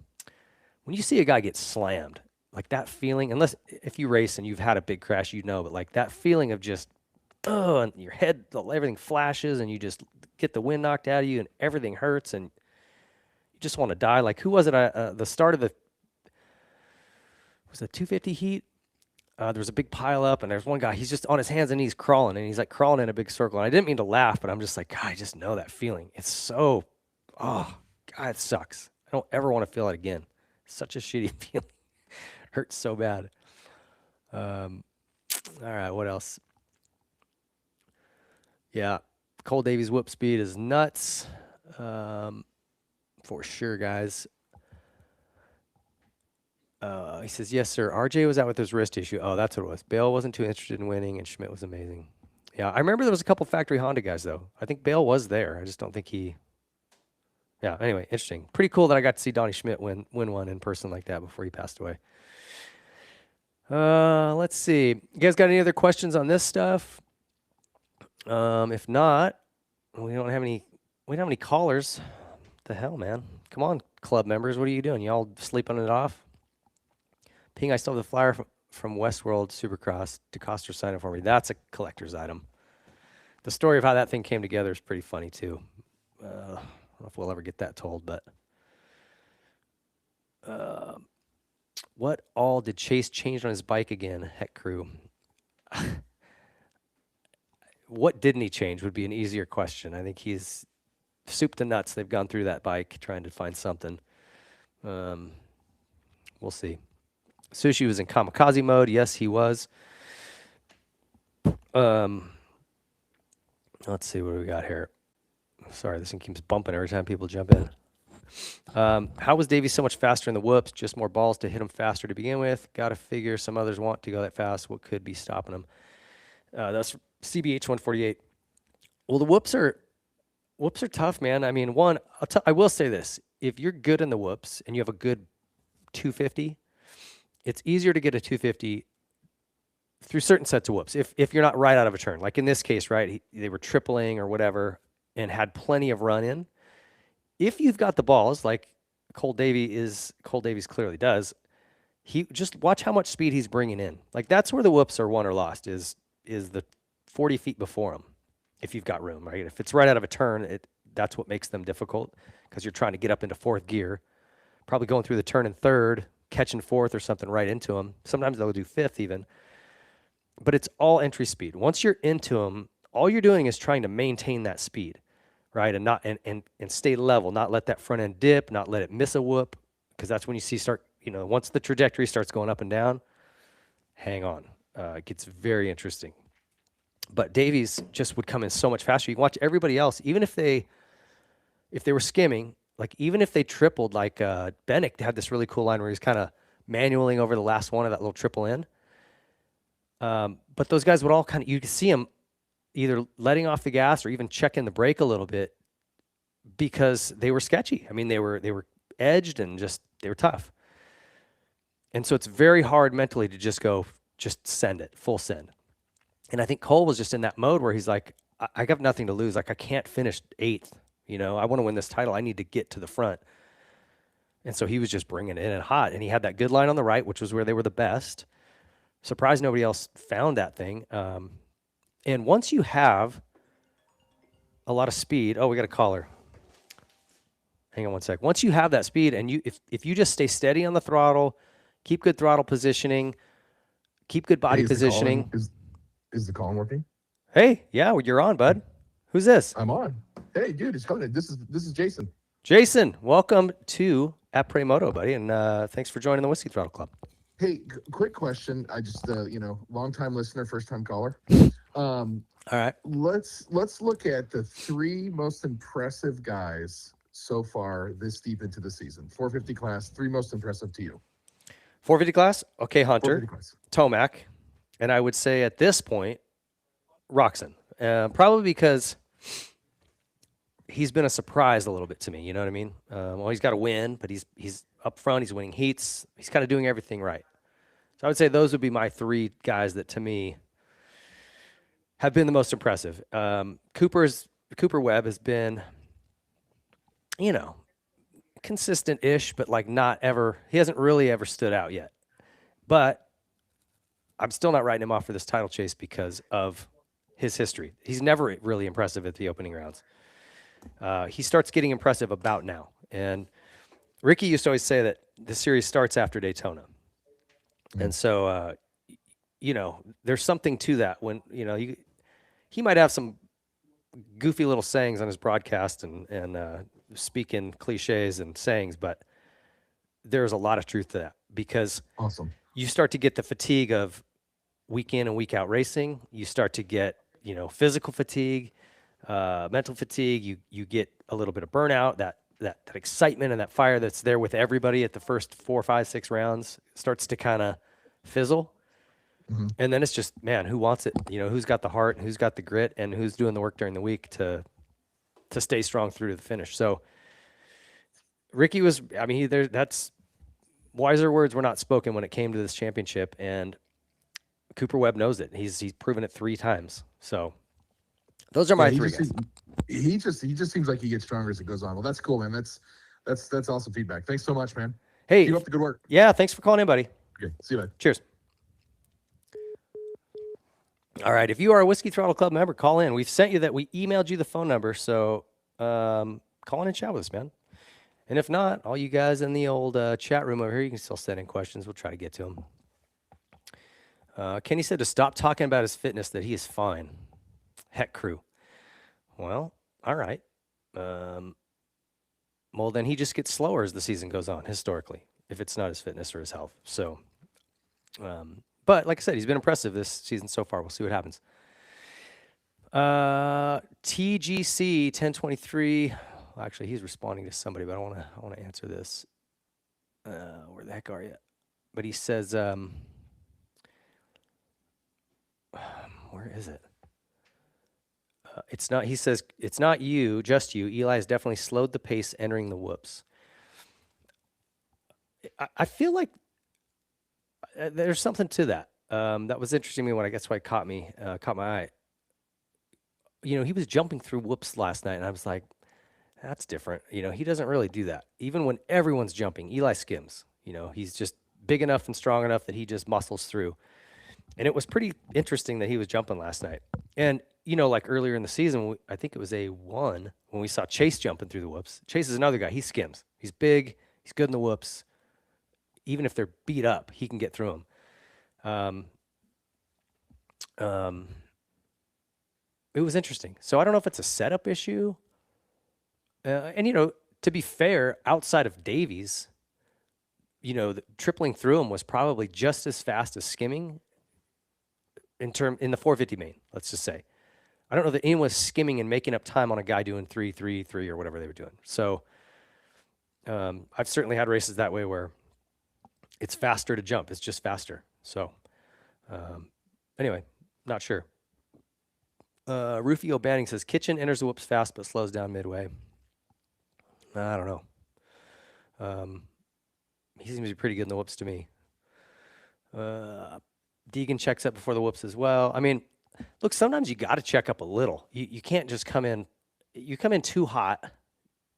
guy get slammed, like that feeling. Unless if you race and you've had a big crash, but like that feeling of just, and your head, everything flashes, and you just get the wind knocked out of you, and everything hurts, and you just want to die. Like who was it? The start of the 250 heat. There was a big pile up, and there's one guy. He's just on his hands and knees crawling, and he's like crawling in a big circle. And I didn't mean to laugh, but I'm just like, God, I just know that feeling. It's so, God, it sucks. I don't ever want to feel it again. It's such a shitty feeling. Hurts so bad. All right, what else? Yeah, Cole Davies' whoop speed is nuts, for sure, guys. He says, yes, sir. RJ was out with his wrist issue. Oh, that's what it was. Bale wasn't too interested in winning, and Schmidt was amazing. Yeah, I remember there was a couple factory Honda guys, though. I think Bale was there. I just don't think he... Yeah, anyway, interesting. Pretty cool that I got to see Donnie Schmidt win one in person like that before he passed away. Let's see. You guys got any other questions on this stuff? If not, we don't have any callers. What the hell, man? Come on, club members. What are you doing? Y'all sleeping it off? Ping, I still have the flyer from Westworld Supercross. DeCoster signed it for me. That's a collector's item. The story of how that thing came together is pretty funny, too. I don't know if we'll ever get that told, but... what all did Chase change on his bike again? Heck crew. What didn't he change would be an easier question. I think he's soup to nuts. They've gone through that bike trying to find something. We'll see. Sushi was in kamikaze mode. Yes, he was. Let's see what we got here. Sorry, this thing keeps bumping every time people jump in. How was Davey so much faster in the whoops? Just more balls to hit him faster to begin with. Got to figure some others want to go that fast. What could be stopping him? That's CBH 148. Well, the whoops are tough, man. I mean, I will say this: if you're good in the whoops and you have a good 250, it's easier to get a 250 through certain sets of whoops. If you're not right out of a turn, like in this case, right? They were tripling or whatever and had plenty of run in. If you've got the balls, like Cole Davies clearly does, he just watch how much speed he's bringing in. Like that's where the whoops are won or lost is the 40 feet before him. If you've got room, right? If it's right out of a turn, that's what makes them difficult because you're trying to get up into fourth gear, probably going through the turn in third, catching fourth or something right into them. Sometimes they'll do fifth even, but it's all entry speed. Once you're into them, all you're doing is trying to maintain that speed. Right, and not and stay level, not let that front end dip, not let it miss a whoop, because that's when once the trajectory starts going up and down, hang on, it gets very interesting. But Davies just would come in so much faster. You can watch everybody else, even if they were skimming, like even if they tripled, like Bennett had this really cool line where he's kind of manualing over the last one of that little triple in. But those guys would all you could see them either letting off the gas or even checking the brake a little bit because they were sketchy. I mean, they were edged and they were tough. And so it's very hard mentally to just send it, full send. And I think Cole was just in that mode where he's like, I got nothing to lose. Like I can't finish 8th. I want to win this title. I need to get to the front. And so he was just bringing it in hot. And he had that good line on the right, which was where they were the best. Surprised nobody else found that thing. And once you have a lot of speed, we got a caller. Hang on one sec. Once you have that speed and if you just stay steady on the throttle, keep good throttle positioning, keep good body positioning. Is the call working? Hey, yeah, you're on, bud. Who's this? I'm on. Hey, dude, it's coming. This is Jason. Jason, welcome to Apres Moto, buddy, and thanks for joining the Whiskey Throttle Club. Hey, quick question. I just long-time listener, first-time caller. All right. Let's look at the 3 most impressive guys so far this deep into the season. 450 class, 3 most impressive to you. 450 class? Okay, Hunter. 450 class. Tomac. And I would say at this point, Roxon. Probably because he's been a surprise a little bit to me. You know what I mean? He's got to win, but he's up front. He's winning heats. He's kind of doing everything right. So I would say those would be my 3 guys that to me have been the most impressive. Cooper Webb has been, consistent-ish, but like not ever. He hasn't really ever stood out yet. But I'm still not writing him off for this title chase because of his history. He's never really impressive at the opening rounds. He starts getting impressive about now. And Ricky used to always say that the series starts after Daytona. And so, there's something to that when, he might have some goofy little sayings on his broadcast and speak in cliches and sayings, but there's a lot of truth to that because awesome. you start to get the fatigue of week in and week out racing. You start to get, physical fatigue, mental fatigue. You get a little bit of burnout. That excitement and that fire that's there with everybody at the first 4, 5, 6 rounds starts to kind of fizzle. Mm-hmm. And then it's just, man, who wants it? Who's got the heart, who's got the grit, and who's doing the work during the week to stay strong through to the finish. So Ricky was, that's wiser words were not spoken when it came to this championship, and Cooper Webb knows it. He's proven it 3 times. So those are my 3 guys. He just seems like he gets stronger as it goes on. Well, that's cool, man. That's awesome feedback. Thanks so much, man. Hey, keep up the good work. Yeah, thanks for calling in, buddy. Okay, see you later. Cheers. All right, if you are a Whiskey Throttle Club member, call in. We emailed you the phone number, so call in and chat with us, man. And if not, all you guys in the old chat room over here, you can still send in questions. We'll try to get to them. Kenny said to stop talking about his fitness, that he is fine. Heck crew. Well, all right. Well, then he just gets slower as the season goes on, historically, if it's not his fitness or his health. So, but like I said, he's been impressive this season so far. We'll see what happens. TGC 1023. Well, actually, he's responding to somebody, but I want to answer this. Where the heck are you? But he says, where is it? It's not. He says it's not you, just you. Eli has definitely slowed the pace entering the whoops. I feel like there's something to that. That was interesting to me when I guess why it caught my eye. He was jumping through whoops last night, and I was like, that's different. He doesn't really do that. Even when everyone's jumping, Eli skims. He's just big enough and strong enough that he just muscles through. And it was pretty interesting that he was jumping last night. And, like earlier in the season, I think it was A1 when we saw Chase jumping through the whoops. Chase is another guy. He skims. He's big. He's good in the whoops. Even if they're beat up, he can get through them. It was interesting. So I don't know if it's a setup issue. And, to be fair, outside of Davies, tripling through him was probably just as fast as skimming in the 450 main, let's just say. I don't know that anyone was skimming and making up time on a guy doing 3-3-3 or whatever they were doing. So I've certainly had races that way where it's faster to jump. It's just faster. So anyway, not sure. Rufio Banning says, Kitchen enters the whoops fast but slows down midway. I don't know. He seems to be pretty good in the whoops to me. Deegan checks up before the whoops as well. I mean, look, sometimes you got to check up a little. You can't just come in. You come in too hot,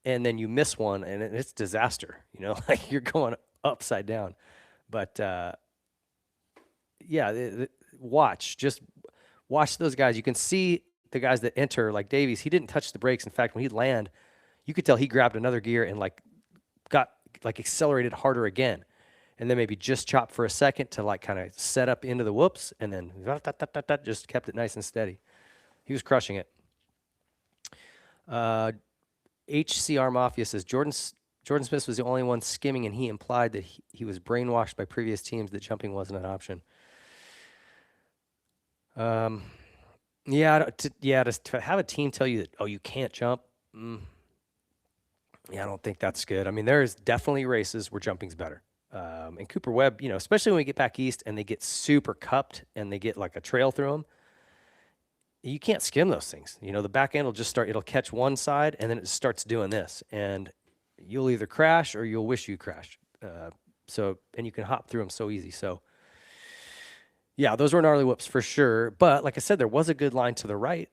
and then you miss one, and it's disaster. Like you're going upside down. But watch those guys. You can see the guys that enter, like Davies. He didn't touch the brakes. In fact, when he'd land, you could tell he grabbed another gear and got accelerated harder again. And then maybe just chopped for a second to kind of set up into the whoops, and then just kept it nice and steady. He was crushing it. HCR Mafia says Jordan Smith was the only one skimming, and he implied that he was brainwashed by previous teams that jumping wasn't an option. To have a team tell you that, oh, you can't jump. I don't think that's good. I mean, there is definitely races where jumping's better. And Cooper Webb, especially when we get back east and they get super cupped and they get like a trail through them, you can't skim those things. The back end will just it'll catch one side and then it starts doing this. And you'll either crash or you'll wish you crashed. And you can hop through them so easy. So, yeah, those were gnarly whoops for sure. But like I said, there was a good line to the right.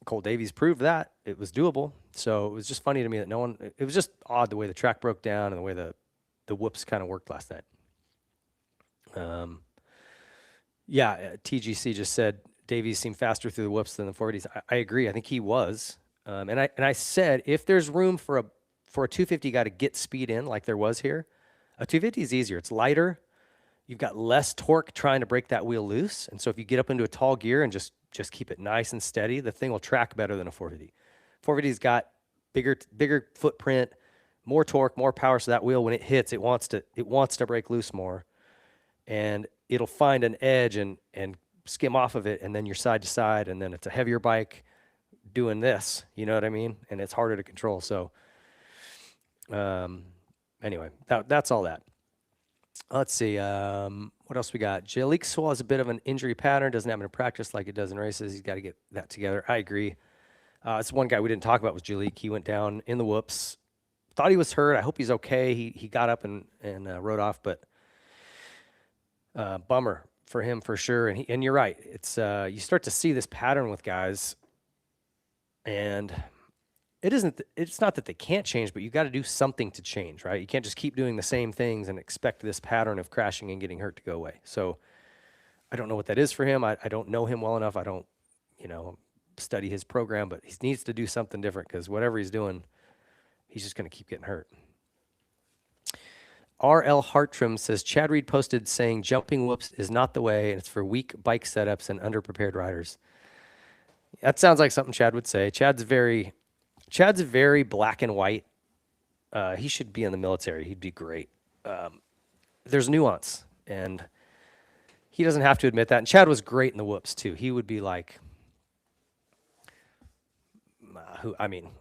Cole Davies proved that it was doable. So it was just funny to me that it was just odd the way the track broke down and the way the whoops kind of worked last night. TGC just said Davies seemed faster through the whoops than the 450s. I agree. I think he was. And I said, if there's room for a 250 guy to get speed in like there was here, a 250 is easier. It's lighter. You've got less torque trying to break that wheel loose. And so if you get up into a tall gear and just keep it nice and steady, the thing will track better than a 450. 450's got bigger footprint, more torque, more power. So that wheel, when it hits, it wants to break loose more. and it'll find an edge and skim off of it, and then you're side to side, and then it's a heavier bike doing this. You know what I mean? And it's harder to control. So anyway, that's all that. Let's see. What else we got? Jalik Swall has a bit of an injury pattern. Doesn't happen in practice like it does in races. He's got to get that together. I agree. It's one guy we didn't talk about was Jalik. He went down in the whoops. Thought he was hurt. I hope he's okay. He got up and rode off, but bummer for him for sure. And you're right. It's you start to see this pattern with guys, and it's not that they can't change, but you got to do something to change, right? You can't just keep doing the same things and expect this pattern of crashing and getting hurt to go away. So I don't know what that is for him. I don't know him well enough. I don't, study his program, but he needs to do something different because whatever he's doing, he's just going to keep getting hurt. RL Hartram says, Chad Reed posted saying jumping whoops is not the way, and it's for weak bike setups and underprepared riders. That sounds like something Chad would say. Chad's very black and white. He should be in the military. He'd be great. There's nuance, and he doesn't have to admit that. And Chad was great in the whoops too. He would be like,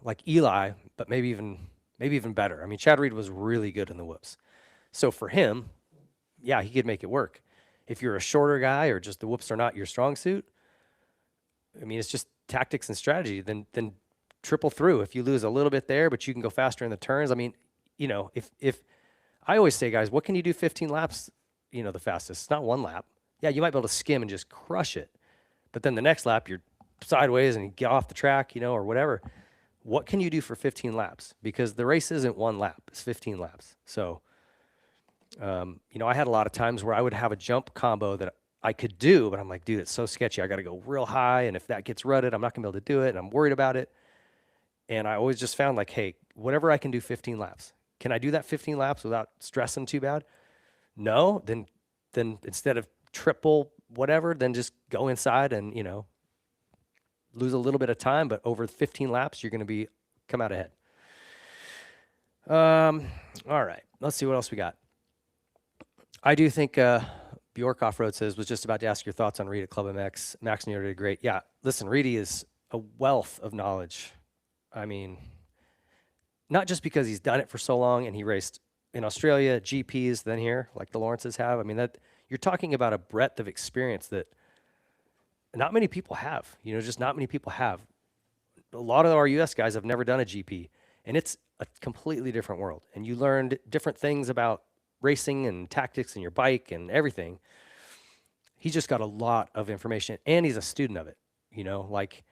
like Eli, but maybe even better. I mean, Chad Reed was really good in the whoops. So for him, yeah, he could make it work. If you're a shorter guy or just the whoops are not your strong suit, I mean, it's just tactics and strategy. Then triple through. If you lose a little bit there, but you can go faster in the turns. I mean, if I always say, guys, what can you do 15 laps, the fastest? It's not one lap. Yeah, you might be able to skim and just crush it. But then the next lap, you're sideways and you get off the track, or whatever. What can you do for 15 laps? Because the race isn't one lap, it's 15 laps. So, I had a lot of times where I would have a jump combo that I could do, but I'm like, dude, it's so sketchy. I got to go real high. And if that gets rutted, I'm not going to be able to do it. And I'm worried about it. And I always just found like, hey, whatever I can do 15 laps. Can I do that 15 laps without stressing too bad? No, then instead of triple whatever, then just go inside and, lose a little bit of time, but over 15 laps, you're going to come out ahead. All right, let's see what else we got. I do think Bjork Off-Road says, was just about to ask your thoughts on Reed at Club MX. Max Nero did great. Yeah, listen, Reedy is a wealth of knowledge. I mean, not just because he's done it for so long and he raced in Australia, GPs, then here, like the Lawrences have. I mean, that you're talking about a breadth of experience that not many people have, just not many people have. A lot of our US guys have never done a GP, and it's a completely different world. And you learned different things about racing and tactics and your bike and everything. He's just got a lot of information, and he's a student of it, like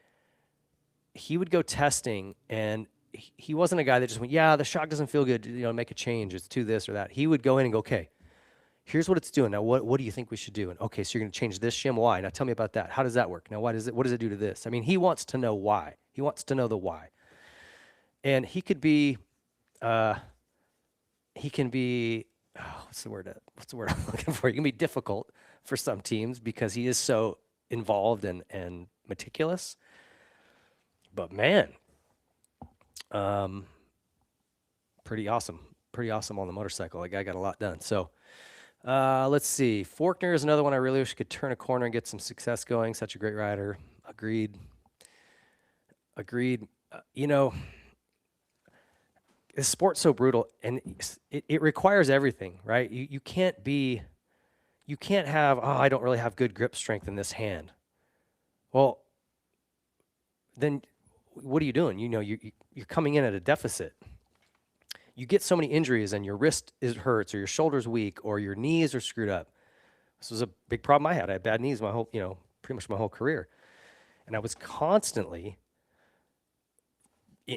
he would go testing, and he wasn't a guy that just went, yeah, the shock doesn't feel good, make a change. It's to this or that. He would go in and go, okay, here's what it's doing. Now, what do you think we should do? And okay, so you're going to change this shim. Why? Now tell me about that. How does that work? Now, what does it do to this? I mean, he wants to know why. He wants to know the why. And he can be, what's the word I'm looking for? He can be difficult for some teams because he is so involved and meticulous. But man, pretty awesome on the motorcycle. That guy got a lot done. So, let's see. Faulkner is another one I really wish could turn a corner and get some success going. Such a great rider. Agreed. This sport's so brutal, and it requires everything, right? You can't have, I don't really have good grip strength in this hand. Well, then what are you doing? You're coming in at a deficit. You get so many injuries and your wrist hurts or your shoulder's weak or your knees are screwed up. This was a big problem I had. I had bad knees pretty much my whole career. And I was constantly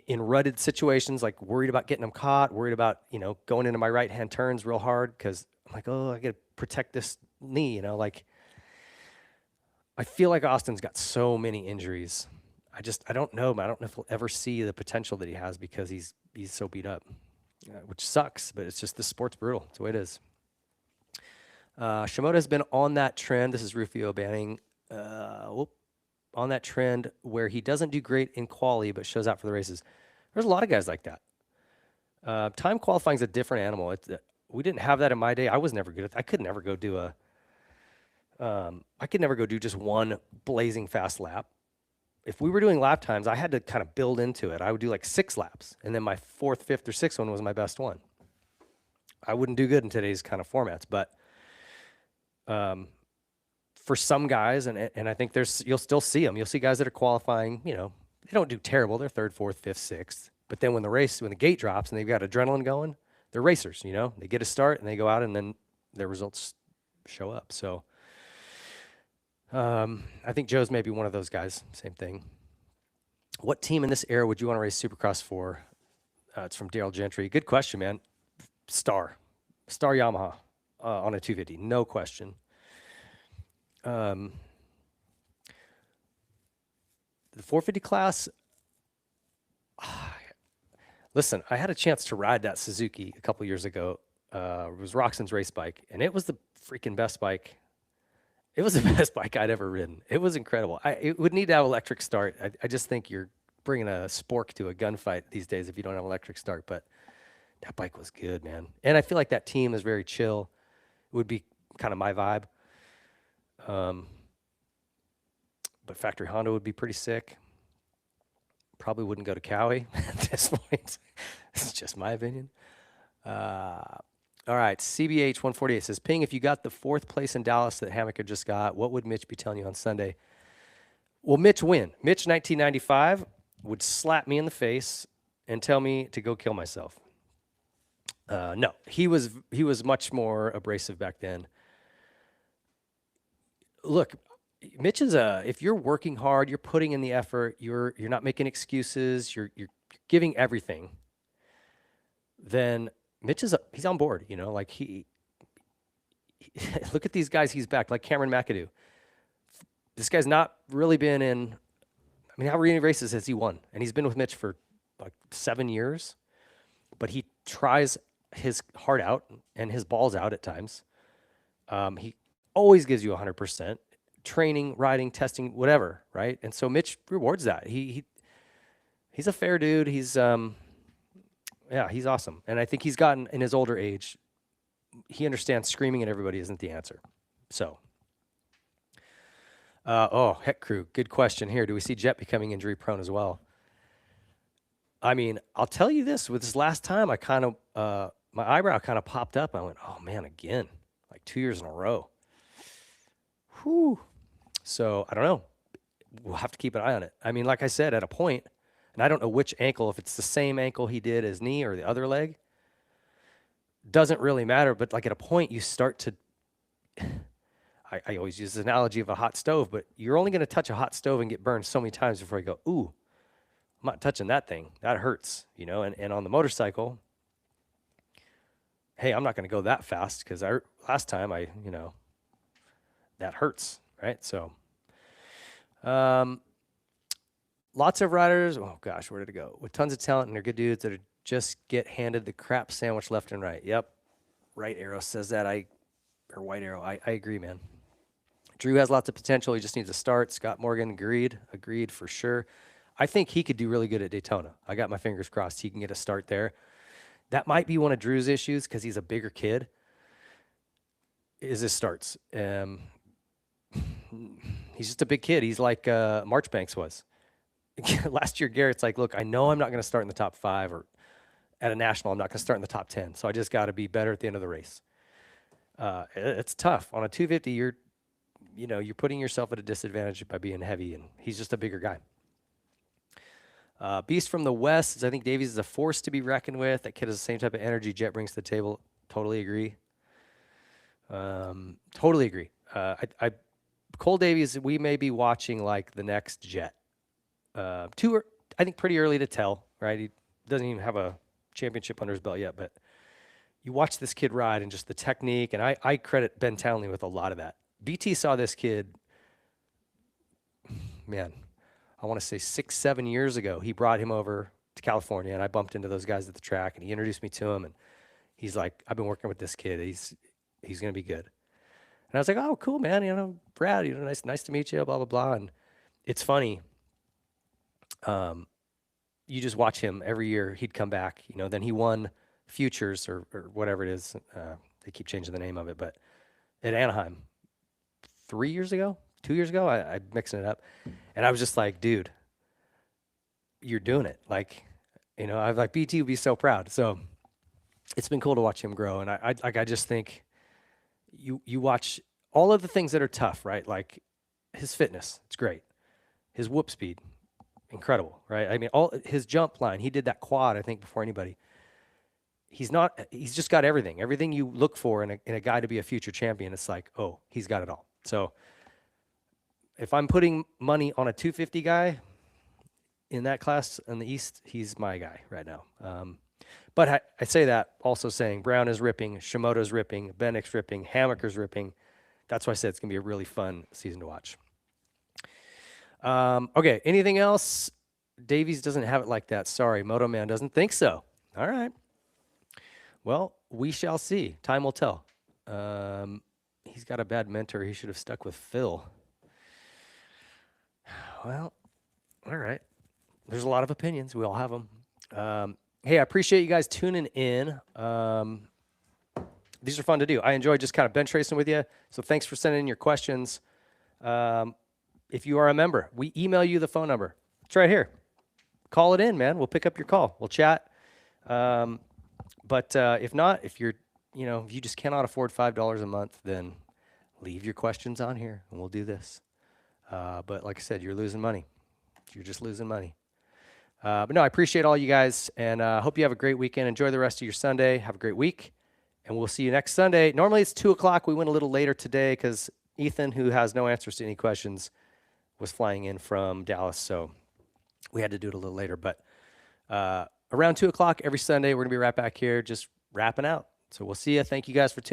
in rutted situations, like worried about getting them caught, worried about, going into my right-hand turns real hard because I'm like, oh, I got to protect this knee, like I feel like Austin's got so many injuries. I don't know, but I don't know if we'll ever see the potential that he has because he's so beat up. Which sucks, but it's just the sport's brutal. It's the way it is. Shimoda has been on that trend. This is Rufio Banning. On that trend where he doesn't do great in quali, but shows out for the races. There's a lot of guys like that. Time qualifying is a different animal. We didn't have that in my day. I was never good at that. I could never go do I could never go do just one blazing fast lap. If we were doing lap times, I had to kind of build into it. I would do like 6 laps, and then my fourth, fifth, or sixth one was my best one. I wouldn't do good in today's kind of formats, but for some guys, and I think you'll still see them. You'll see guys that are qualifying, they don't do terrible. They're third, fourth, fifth, sixth. But then when the gate drops and they've got adrenaline going, they're racers, They get a start and they go out and then their results show up. So I think Joe's maybe one of those guys. Same thing. What team in this era would you want to race Supercross for? It's from Daryl Gentry. Good question, man. Star Yamaha on a 250, no question. The 450 class. Listen, I had a chance to ride that Suzuki a couple years ago. It was Roxon's race bike, and it was the freaking best bike. It was the best bike I'd ever ridden. It was incredible. It would need to have electric start. I just think you're bringing a spork to a gunfight these days if you don't have electric start. But that bike was good, man. And I feel like that team is very chill. It would be kind of my vibe. But factory Honda would be pretty sick. Probably wouldn't go to Cowie at this point. This is just my opinion. All right, CBH 148 says, Ping, if you got the 4th place in Dallas that Hammaker just got, what would Mitch be telling you on Sunday? Well, Mitch win. Mitch 1995 would slap me in the face and tell me to go kill myself. No, he was much more abrasive back then. Look, Mitch is if you're working hard, you're putting in the effort, you're not making excuses, you're giving everything, then Mitch he's on board, like he look at these guys he's backed, like Cameron McAdoo. This guy's not really been in, how many races has he won? And he's been with Mitch for like 7 years, but he tries his heart out and his balls out at times. He always gives you 100%. Training, riding, testing, whatever, right? And so Mitch rewards that. He's a fair dude. He's he's awesome. And I think he's gotten, in his older age, he understands screaming at everybody isn't the answer. So, Heck Crew, good question here. Do we see Jet becoming injury prone as well? I'll tell you this, with this last time, I kind of, my eyebrow kind of popped up. I went, oh man, again, like 2 years in a row. Whew. So I don't know. We'll have to keep an eye on it. Like I said, at a point, and I don't know which ankle, if it's the same ankle he did as knee or the other leg, doesn't really matter. But like at a point, you start to, I always use the analogy of a hot stove, but you're only going to touch a hot stove and get burned so many times before you go, ooh, I'm not touching that thing. That hurts, and on the motorcycle, hey, I'm not going to go that fast because last time that hurts, right? So, lots of riders, oh gosh, where did it go? With tons of talent and they're good dudes that just get handed the crap sandwich left and right. Yep. Right Arrow says that. Or White Arrow. I agree, man. Drew has lots of potential. He just needs a start. Scott Morgan, agreed for sure. I think he could do really good at Daytona. I got my fingers crossed he can get a start there. That might be one of Drew's issues because he's a bigger kid, is his starts. He's just a big kid. He's like Marchbanks was. Last year, Garrett's like, look, I know I'm not going to start in the top 5, or at a national, I'm not going to start in the top 10. So I just got to be better at the end of the race. It's tough. On a 250, you're putting yourself at a disadvantage by being heavy, and he's just a bigger guy. Beast from the West says, I think Davies is a force to be reckoned with. That kid has the same type of energy Jet brings to the table. Totally agree. Totally agree. Cole Davies, we may be watching like the next Jet. I think pretty early to tell, right? He doesn't even have a championship under his belt yet, but you watch this kid ride and just the technique, and I credit Ben Townley with a lot of that. BT saw this kid, man, I want to say 6-7 years ago. He brought him over to California, and I bumped into those guys at the track, and he introduced me to him, and he's like, I've been working with this kid. He's going to be good. And I was like, oh, cool, man. Brad, nice to meet you, blah, blah, blah. And it's funny. You just watch him every year. He'd come back, then he won Futures or whatever it is. They keep changing the name of it, but at Anaheim 2 years ago. I'm mixing it up. And I was just like, dude, you're doing it. Like, I was like, BT would be so proud. So it's been cool to watch him grow. And I just think you watch all of the things that are tough, right? Like his fitness, it's great. His whoop speed, incredible, right? I mean, all his jump line, he did that quad, I think, before anybody. He's just got everything you look for in a guy to be a future champion. It's like, oh, he's got it all. So if I'm putting money on a 250 guy in that class in the East, he's my guy right now. But I say that also saying Brown is ripping, Shimoda's ripping, Bennick's ripping, Hammaker's ripping. That's why I said it's going to be a really fun season to watch. Okay, anything else? Davies doesn't have it like that. Sorry, Moto Man doesn't think so. All right. Well, we shall see. Time will tell. He's got a bad mentor. He should have stuck with Phil. Well, all right. There's a lot of opinions. We all have them. Hey, I appreciate you guys tuning in. These are fun to do. I enjoy just kind of bench racing with you. So thanks for sending in your questions. If you are a member, we email you the phone number. It's right here. Call it in, man. We'll pick up your call. We'll chat. But if not, if you're, if you just cannot afford $5 a month, then leave your questions on here and we'll do this. But like I said, you're losing money. You're just losing money. But no, I appreciate all you guys and hope you have a great weekend. Enjoy the rest of your Sunday. Have a great week. And we'll see you next Sunday. Normally it's 2:00. We went a little later today because Ethan, who has no answers to any questions, was flying in from Dallas. So we had to do it a little later. But around 2:00 every Sunday, we're going to be right back here just wrapping out. So we'll see you. Thank you guys for tuning in.